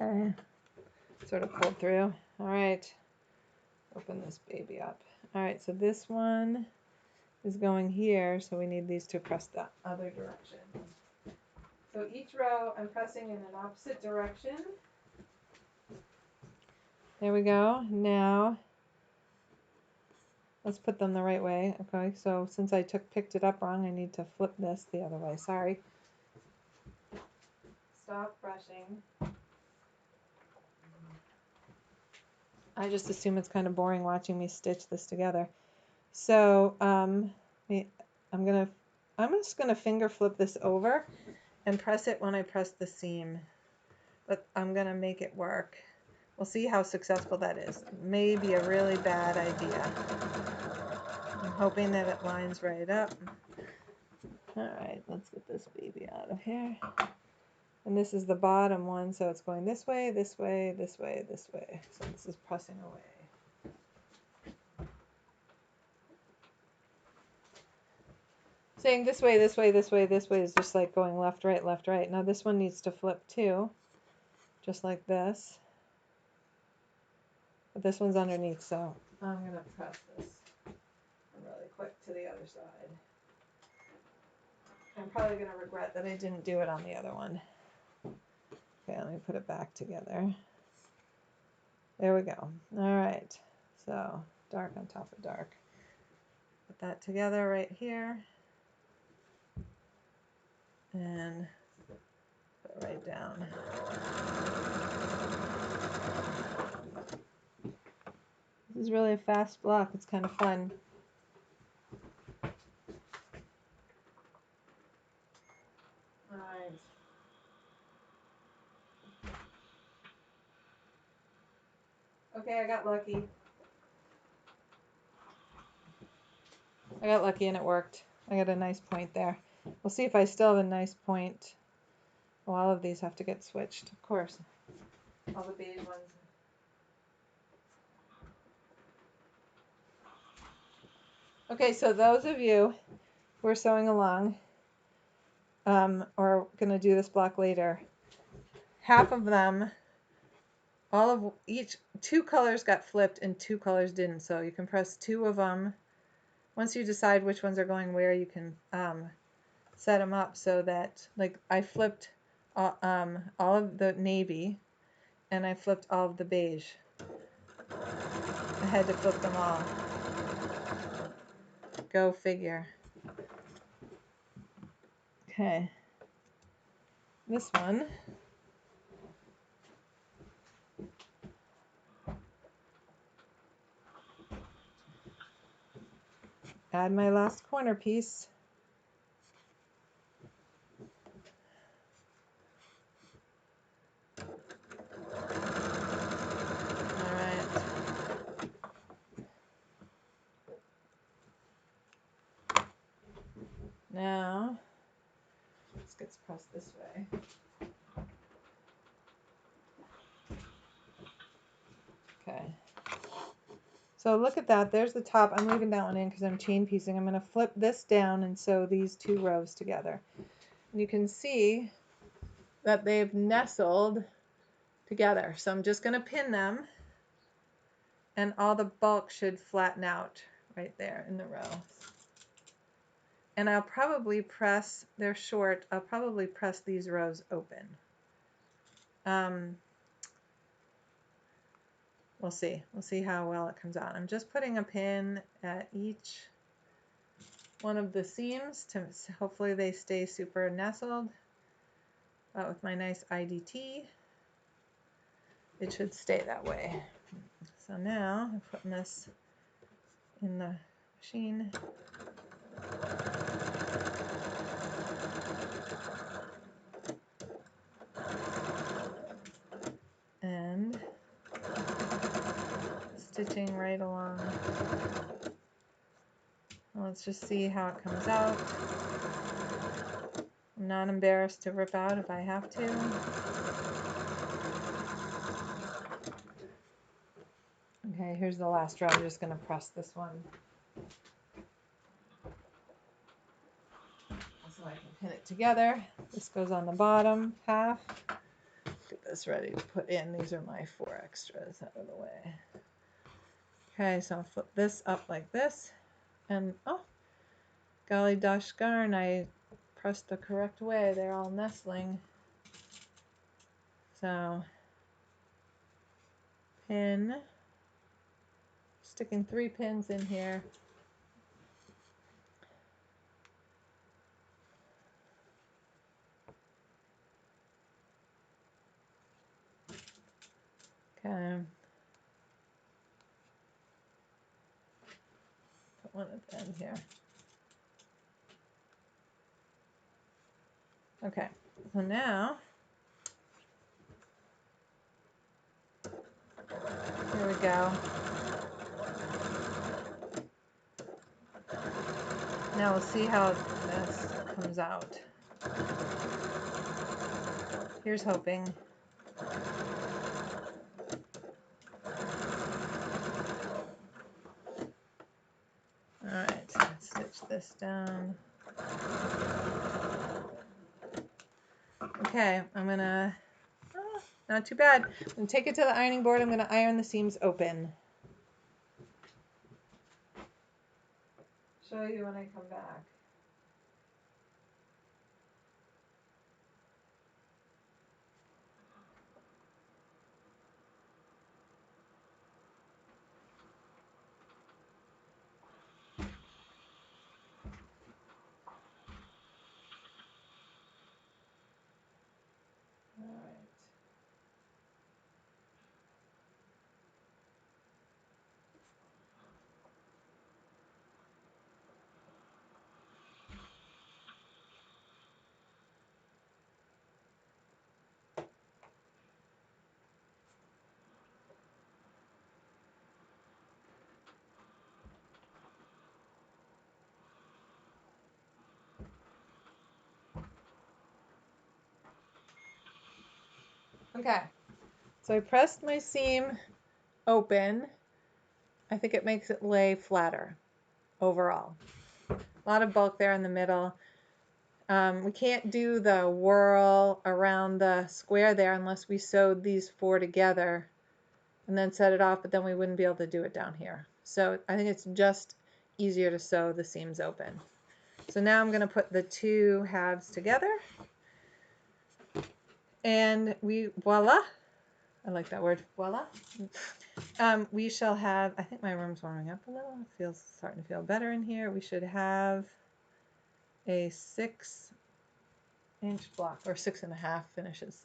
Okay, sort of pulled through. All right, open this baby up. All right, so this one is going here, so we need these to press the other direction. So each row I'm pressing in an opposite direction. There we go. Now let's put them the right way. Okay, so since I picked it up wrong, I need to flip this the other way. Sorry. Stop brushing. I just assume it's kind of boring watching me stitch this together. So I'm just gonna finger flip this over and press it when I press the seam. But I'm gonna make it work. We'll see how successful that is. Maybe a really bad idea. I'm hoping that it lines right up. All right, let's get this baby out of here. And this is the bottom one, so it's going this way, this way, this way, this way. So this is pressing away. Saying this way, this way, this way, this way is just like going left, right, left, right. Now this one needs to flip too, just like this. But this one's underneath, so I'm going to press this really quick to the other side. I'm probably going to regret that I didn't do it on the other one. Okay, let me put it back together. There we go. All right, so dark on top of dark. Put that together right here. And put it right down. This is really a fast block. It's kind of fun. Okay, I got lucky. I got lucky and it worked. I got a nice point there. We'll see if I still have a nice point. Well, all of these have to get switched, of course. All the beige ones. Okay, so those of you who are sewing along or going to do this block later, half of them, all of each, 2 colors got flipped and 2 colors didn't. So you can press 2 of them. Once you decide which ones are going where, you can set them up so that, like, I flipped all of the navy and I flipped all of the beige. I had to flip them all. Go figure. Okay. This one. Add my last corner piece. All right. Now, this gets pressed this way. Okay. So look at that. There's the top. I'm leaving that one in because I'm chain piecing. I'm going to flip this down and sew these 2 rows together. And you can see that they've nestled together. So I'm just going to pin them and all the bulk should flatten out right there in the row. And I'll probably press, they're short, I'll probably press these rows open. We'll see. We'll see how well it comes out. I'm just putting a pin at each one of the seams to hopefully they stay super nestled. But with my nice IDT, it should stay that way. So now I'm putting this in the machine. And stitching right along. Let's just see how it comes out. I'm not embarrassed to rip out if I have to. Okay, here's the last row. I'm just going to press this one so I can pin it together. This goes on the bottom half. Get this ready to put in. These are my 4 extras out of the way. Okay, so I'll flip this up like this. And, oh, golly gosh darn, I pressed the correct way. They're all nestling. So, pin. Sticking 3 pins in here. Okay. Put one at the end here. Okay, so now, here we go. Now we'll see how this comes out. Here's hoping. Alright, so let's stitch this down. Okay, I'm gonna, oh, not too bad. I'm gonna take it to the ironing board. I'm gonna iron the seams open. Show you when I come back. Alright. Okay, so I pressed my seam open. I think it makes it lay flatter overall. A lot of bulk there in the middle. We can't do the whirl around the square there unless we sewed these 4 together and then set it off, but then we wouldn't be able to do it down here. So I think it's just easier to sew the seams open. So now I'm going to put the 2 halves together, and voila, I like that word, voila. We shall have, I think my room's warming up a little. It feels starting to feel better in here. We should have a 6-inch block, or 6.5 finishes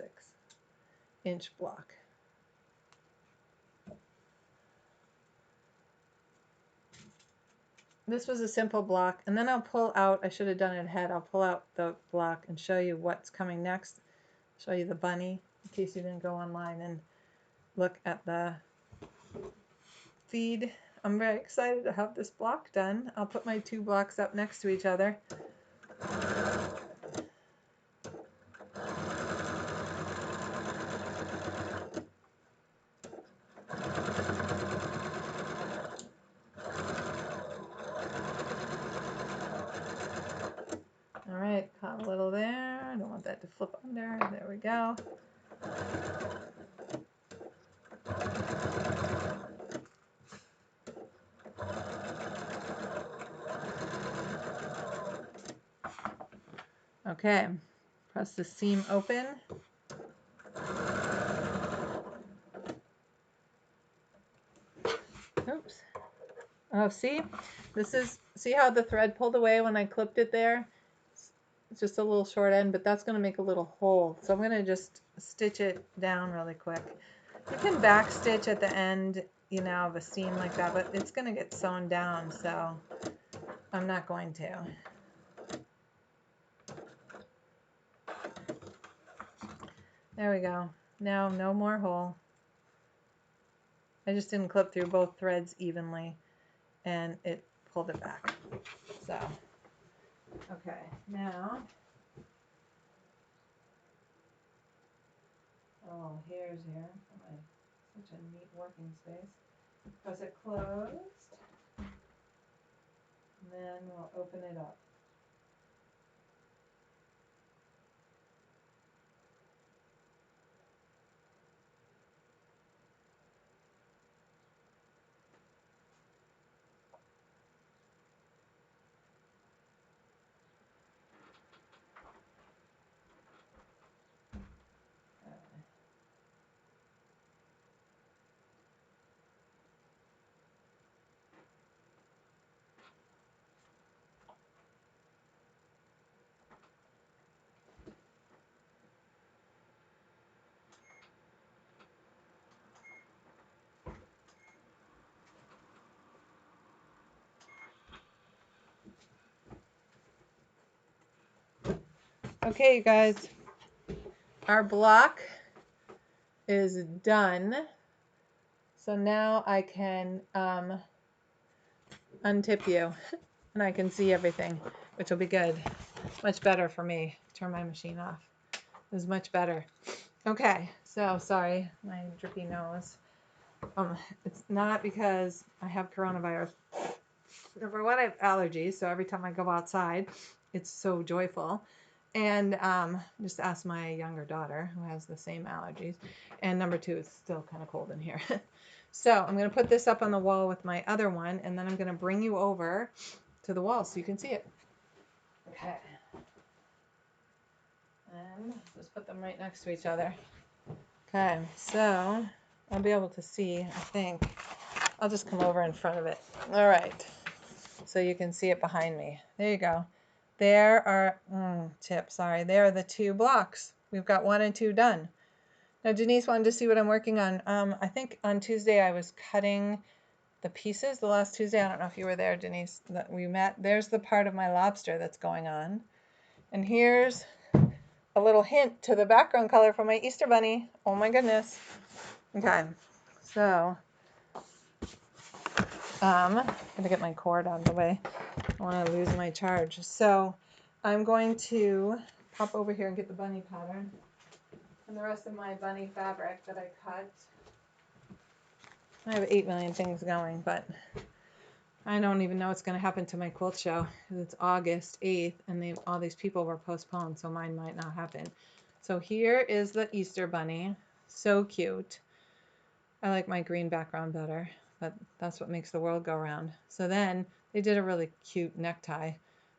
6-inch block. This was a simple block, and then I'll pull out, I should have done it ahead, I'll pull out the block and show you what's coming next. Show you the bunny, in case you didn't go online and look at the feed. I'm very excited to have this block done. I'll put my 2 blocks up next to each other. All right, caught a little there. I don't want that to flip under. There we go. Okay, press the seam open. Oops. Oh, see how the thread pulled away when I clipped it there? It's just a little short end, but that's going to make a little hole. So I'm going to just stitch it down really quick. You can back stitch at the end, you know, of a seam like that, but it's going to get sewn down, so I'm not going to. There we go. Now no more hole. I just didn't clip through both threads evenly, and it pulled it back. So, okay, now, oh, here's here. Such a neat working space. Press it closed, and then we'll open it up. Okay, you guys, our block is done. So now I can untip you and I can see everything, which will be good. Much better for me. Turn my machine off. It was much better. Okay, so sorry, my drippy nose. It's not because I have coronavirus. Number one, I have allergies, so every time I go outside, it's so joyful. And just ask my younger daughter, who has the same allergies. And number two, it's still kind of cold in here. So I'm going to put this up on the wall with my other one, and then I'm going to bring you over to the wall so you can see it. Okay. And just put them right next to each other. Okay, so I'll be able to see, I think. I'll just come over in front of it. All right. So you can see it behind me. There you go. There are, there are the 2 blocks. We've got 1 and 2 done. Now Denise wanted to see what I'm working on. I think on Tuesday I was cutting the pieces. The last Tuesday, I don't know if you were there, Denise, that we met. There's the part of my lobster that's going on. And here's a little hint to the background color for my Easter bunny. Oh my goodness. Okay, so I'm gonna get my cord out of the way. I want to lose my charge. So I'm going to pop over here and get the bunny pattern. and the rest of my bunny fabric that I cut. I have 8 million things going, but I don't even know what's going to happen to my quilt show. It's August 8th, and all these people were postponed, so mine might not happen. So here is the Easter bunny. So cute. I like my green background better, but that's what makes the world go round. So then they did a really cute necktie. So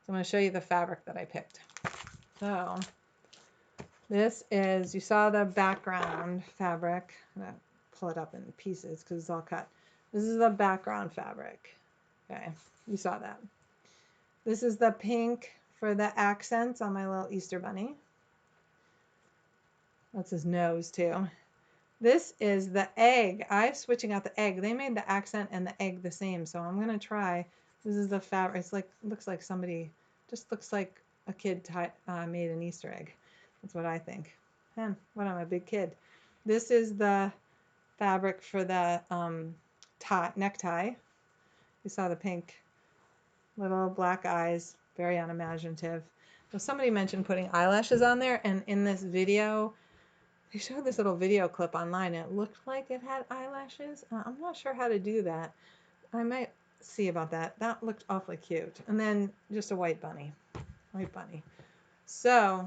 I'm going to show you the fabric that I picked. So this is, you saw the background fabric. I'm going to pull it up in pieces because it's all cut. This is the background fabric. Okay, you saw that. This is the pink for the accents on my little Easter bunny. That's his nose too. This is the egg. I'm switching out the egg. They made the accent and the egg the same, so I'm gonna try. This is the fabric. It's like, looks like somebody, just looks like a kid made an Easter egg. That's what I think. And what, I'm a big kid. This is the fabric for the necktie. You saw the pink, little black eyes, very unimaginative. Well, somebody mentioned putting eyelashes on there, and in this video, they showed this little video clip online, and it looked like it had eyelashes. I'm not sure how to do that. I might see about that. That looked awfully cute. And then just a white bunny. White bunny. So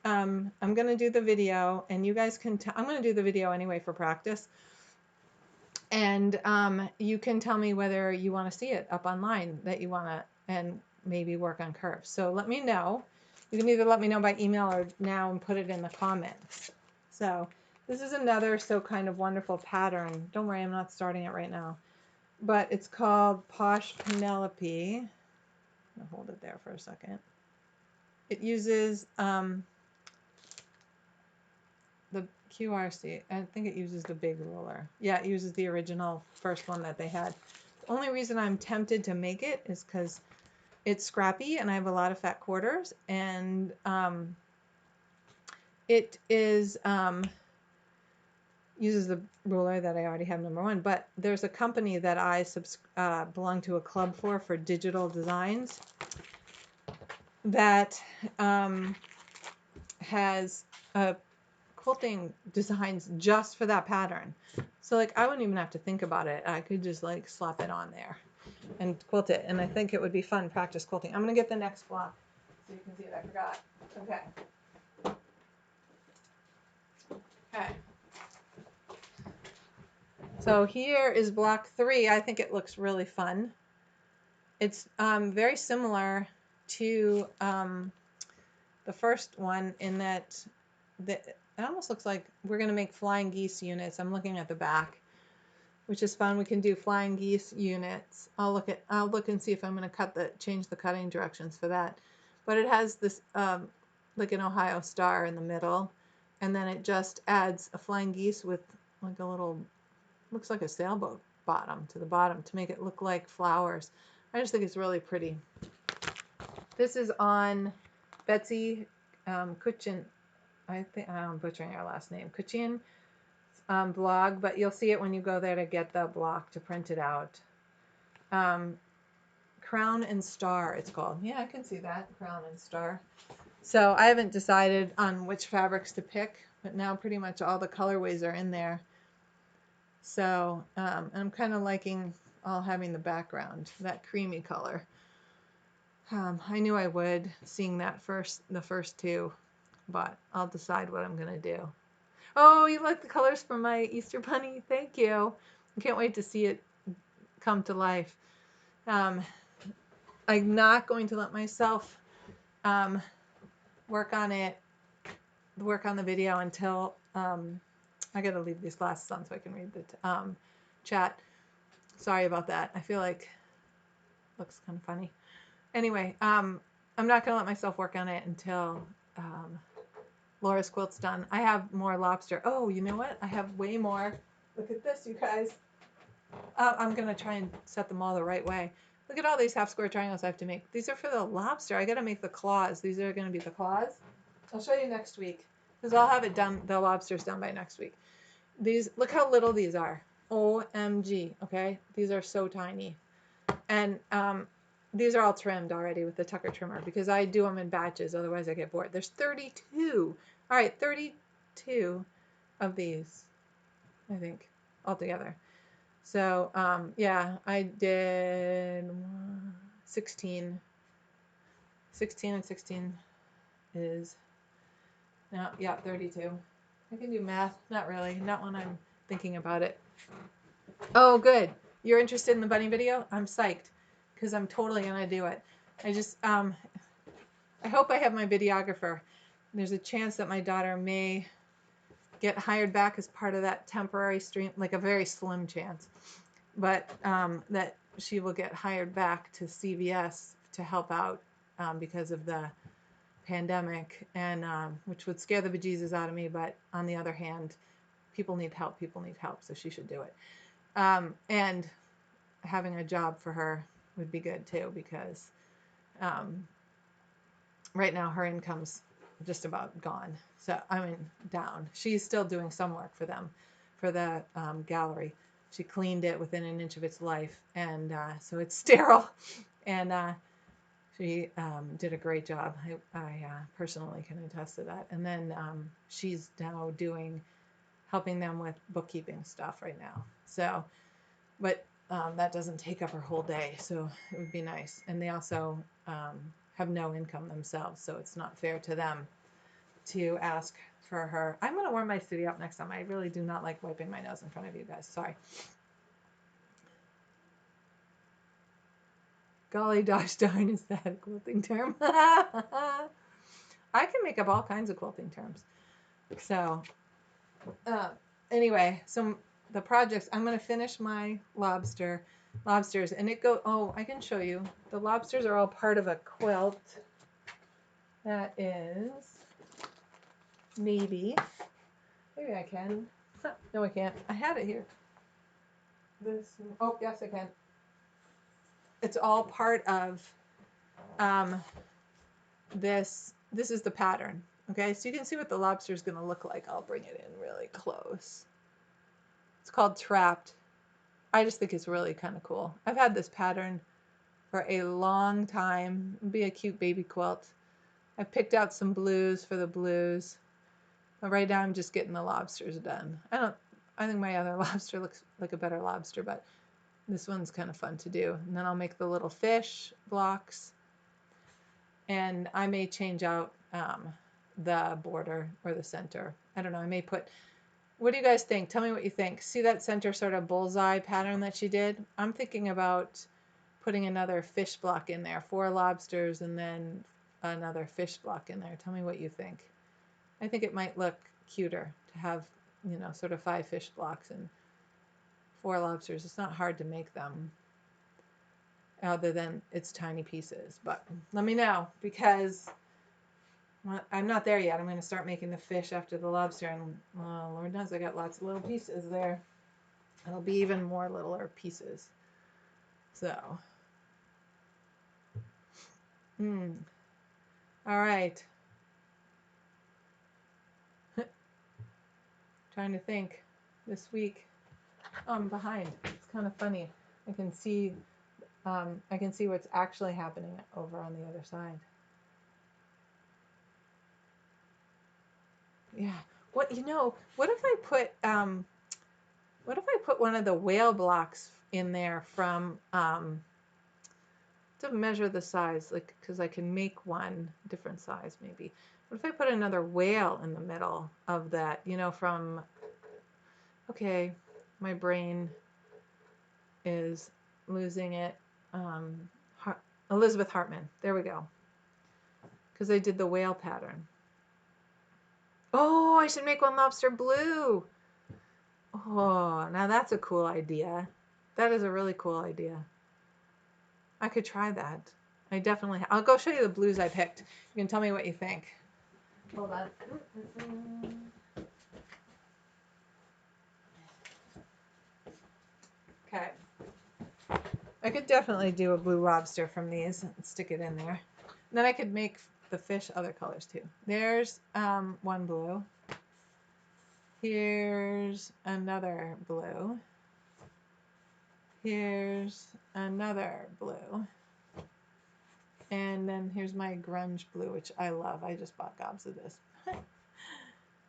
I'm going to do the video, and you guys can I'm going to do the video anyway for practice. And you can tell me whether you want to see it up online, that you want to, and maybe work on curves. So let me know. You can either let me know by email or now and put it in the comments. So this is another So Kind of Wonderful pattern. Don't worry, I'm not starting it right now. But it's called Posh Penelope. I'll hold it there for a second. It uses the QRC. I think it uses the big ruler. Yeah, it uses the original first one that they had. The only reason I'm tempted to make it is because it's scrappy and I have a lot of fat quarters, and it is uses the ruler that I already have, number one. But there's a company that I belong to a club for digital designs, that has quilting designs just for that pattern. So like I wouldn't even have to think about it. I could just like slap it on there and quilt it, and I think it would be fun practice quilting. I'm gonna get the next block so you can see it. I forgot. Okay. Okay. So here is block 3. I think it looks really fun. It's very similar to the first one in that it almost looks like we're going to make flying geese units. I'm looking at the back, which is fun. We can do flying geese units. I'll look and see if I'm going to change the cutting directions for that. But it has this like an Ohio star in the middle, and then it just adds a flying geese with like a little, looks like a sailboat bottom to the bottom to make it look like flowers. I just think it's really pretty. This is on Betsy Kuchin. I think I'm butchering her last name. Kuchin blog, but you'll see it when you go there to get the block to print it out. Crown and Star, it's called. Yeah, I can see that. Crown and Star. So I haven't decided on which fabrics to pick, but now pretty much all the colorways are in there. So I'm kind of liking all having the background, that creamy color. I knew I would, seeing that the first two, but I'll decide what I'm gonna do. Oh, you like the colors for my Easter bunny? Thank you. I can't wait to see it come to life. I'm not going to let myself work on the video until I gotta leave these glasses on so I can read the chat. Sorry about that. I feel like it looks kind of funny. Anyway, I'm not gonna let myself work on it until Laura's quilt's done. I have more lobster. Oh, you know what? I have way more. Look at this, you guys. I'm gonna try and set them all the right way. Look at all these half square triangles I have to make. These are for the lobster. I gotta make the claws. These are gonna be the claws. I'll show you next week because I'll have it done. The lobster's done by next week. These, look how little these are. OMG. Okay, these are so tiny, and these are all trimmed already with the Tucker trimmer because I do them in batches. Otherwise, I get bored. There's 32. All right, 30. 2 of these, I think, altogether. So, yeah, I did 16. 16 and 16 is, now, yeah, 32. I can do math. Not really. Not when I'm thinking about it. Oh, good. You're interested in the bunny video? I'm psyched because I'm totally going to do it. I just, I hope I have my videographer. There's a chance that my daughter may get hired back as part of that temporary stream, like a very slim chance, but that she will get hired back to CVS to help out because of the pandemic, and which would scare the bejesus out of me. But on the other hand, people need help. People need help, so she should do it. And having a job for her would be good too, because right now her income's just about gone. So I mean, down. She's still doing some work for them, for the gallery. She cleaned it within an inch of its life, and so it's sterile. And she did a great job. I personally can attest to that. And then she's now helping them with bookkeeping stuff right now. So, but that doesn't take up her whole day, so it would be nice. And they also have no income themselves, so it's not fair to them to ask for her. I'm going to warm my studio up next time. I really do not like wiping my nose in front of you guys. Sorry. Golly gosh darn, is that a quilting term? I can make up all kinds of quilting terms. So anyway, so the projects, I'm going to finish my lobsters, and it go, oh, I can show you. The lobsters are all part of a quilt that is, maybe I can. No, I can't. I had it here. Oh, yes, I can. It's all part of this. This is the pattern. Okay, so you can see what the lobster is going to look like. I'll bring it in really close. It's called Trapped. I just think it's really kind of cool. I've had this pattern for a long time. It'd be a cute baby quilt. I picked out some blues for the blues. But right now I'm just getting the lobsters done. I think my other lobster looks like a better lobster, but this one's kind of fun to do. And then I'll make the little fish blocks. And I may change out the border or the center. I don't know. I may put, what do you guys think? Tell me what you think. See that center sort of bullseye pattern that she did? I'm thinking about putting another fish block in there, 4 lobsters and then another fish block in there. Tell me what you think. I think it might look cuter to have, you know, sort of 5 fish blocks and 4 lobsters. It's not hard to make them, other than it's tiny pieces. But let me know, because I'm not there yet. I'm going to start making the fish after the lobster, and Lord knows I got lots of little pieces there. It'll be even more littler pieces. So, all right. Trying to think this week. Oh, I'm behind. It's kind of funny. I can see what's actually happening over on the other side. Yeah. What if I put one of the whale blocks in there from to measure the size, like, because I can make one different size maybe. What if I put another whale in the middle of that, from, okay, my brain is losing it. Elizabeth Hartman. There we go. Because I did the whale pattern. Oh, I should make one lobster blue. Oh, now that's a cool idea. That is a really cool idea. I could try that. I'll go show you the blues I picked. You can tell me what you think. Hold on. Okay. I could definitely do a blue lobster from these and stick it in there. And then I could make the fish other colors too. There's one blue. Here's another blue. Here's another blue. And then here's my grunge blue, which I love. I just bought gobs of this.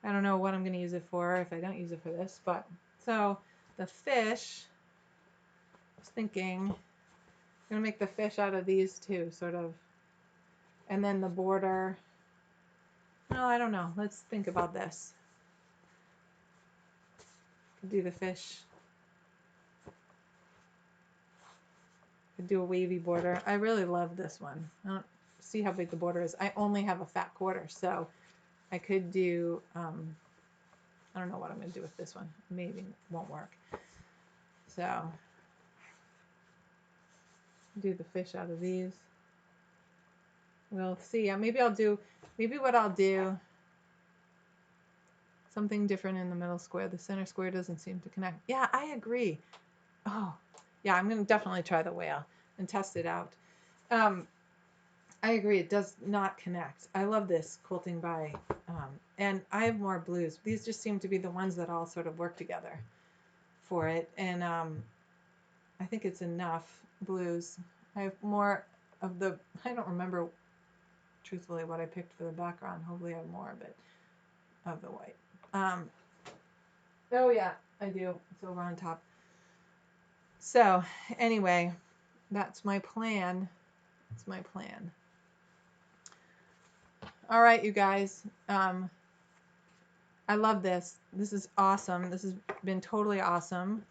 I don't know what I'm going to use it for if I don't use it for this, but so the fish, I was thinking, I'm going to make the fish out of these two, sort of, and then the border, no, I don't know. Let's think about this. Do the fish. Do a wavy border. I really love this one. I don't see how big the border is. I only have a fat quarter, so I could do, I don't know what I'm going to do with this one. Maybe it won't work. So, do the fish out of these. We'll see. Maybe what I'll do, something different in the middle square. The center square doesn't seem to connect. Yeah, I agree. Oh, yeah, I'm going to definitely try the whale and test it out. I agree. It does not connect. I love this quilting by, and I have more blues. These just seem to be the ones that all sort of work together for it. And I think it's enough blues. I have more of the, I don't remember truthfully what I picked for the background. Hopefully I have more of it, of the white. Oh yeah, I do. It's over on top. So anyway, that's my plan. That's my plan. All right, you guys. I love this. This is awesome. This has been totally awesome.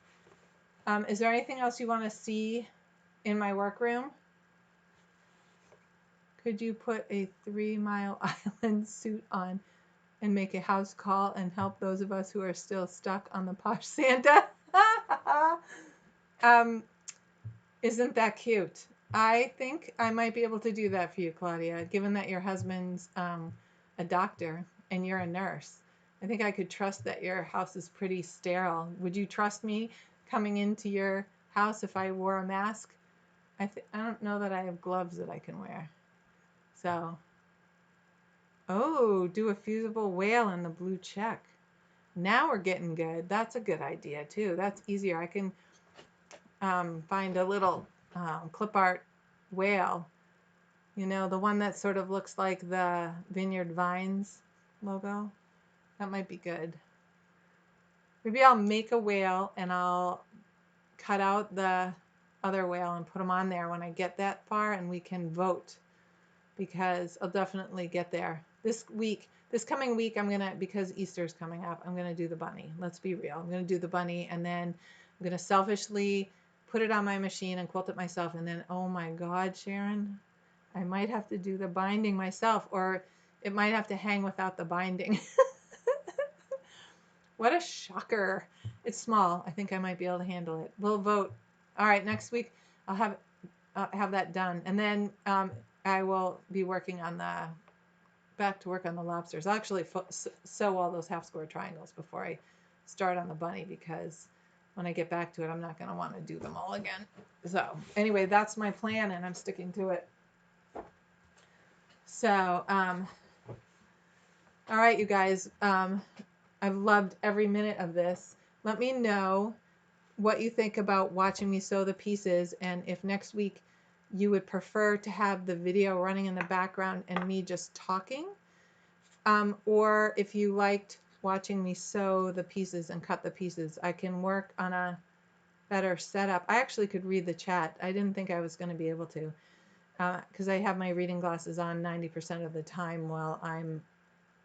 Is there anything else you want to see in my workroom? Could you put a 3 Mile Island suit on and make a house call and help those of us who are still stuck on the posh Santa? Isn't that cute? I think I might be able to do that for you, Claudia, given that your husband's a doctor and you're a nurse. I think I could trust that your house is pretty sterile. Would you trust me coming into your house if I wore a mask? I don't know that I have gloves that I can wear. So, oh, do a fusible whale in the blue check. Now we're getting good. That's a good idea too. That's easier. I can find a little clip art whale. You know, the one that sort of looks like the Vineyard Vines logo. That might be good. Maybe I'll make a whale and I'll cut out the other whale and put them on there when I get that far, and we can vote, because I'll definitely get there. This coming week, I'm gonna, because Easter's coming up, I'm gonna do the bunny. Let's be real. I'm gonna do the bunny, and then I'm gonna selfishly put it on my machine and quilt it myself, and then, oh my God, Sharon, I might have to do the binding myself, or it might have to hang without the binding. What a shocker. It's small. I think I might be able to handle it. We'll vote. All right, next week I'll have that done. And then I will be working on back to work on the lobsters. I'll actually sew all those half square triangles before I start on the bunny, because when I get back to it, I'm not going to want to do them all again. So anyway, that's my plan, and I'm sticking to it. So, all right, you guys. I've loved every minute of this. Let me know what you think about watching me sew the pieces, and if next week you would prefer to have the video running in the background and me just talking, or if you liked watching me sew the pieces and cut the pieces. I can work on a better setup. I actually could read the chat. I didn't think I was going to be able to, because I have my reading glasses on 90% of the time while I'm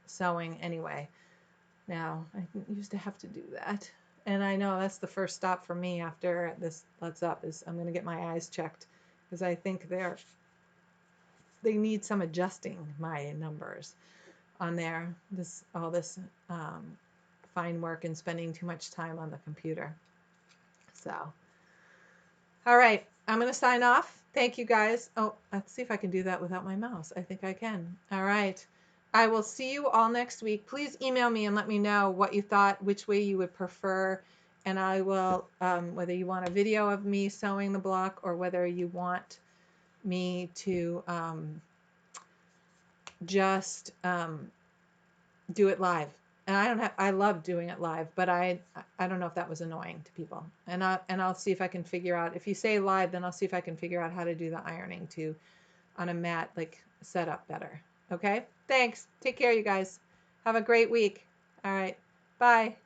sewing anyway. Now, I didn't used to have to do that. And I know that's the first stop for me after this lets up, is I'm going to get my eyes checked, because I think they need some adjusting, my numbers on there. All this fine work and spending too much time on the computer. So, all right, I'm going to sign off. Thank you guys. Oh, let's see if I can do that without my mouse. I think I can. All right. I will see you all next week. Please email me and let me know what you thought, which way you would prefer. And I will, whether you want a video of me sewing the block, or whether you want me to just do it live. And I love doing it live, but I don't know if that was annoying to people. And I'll see if I can figure out, if you say live, then I'll see if I can figure out how to do the ironing too on a mat, like set up better. Okay? Thanks. Take care, you guys. Have a great week. All right. Bye.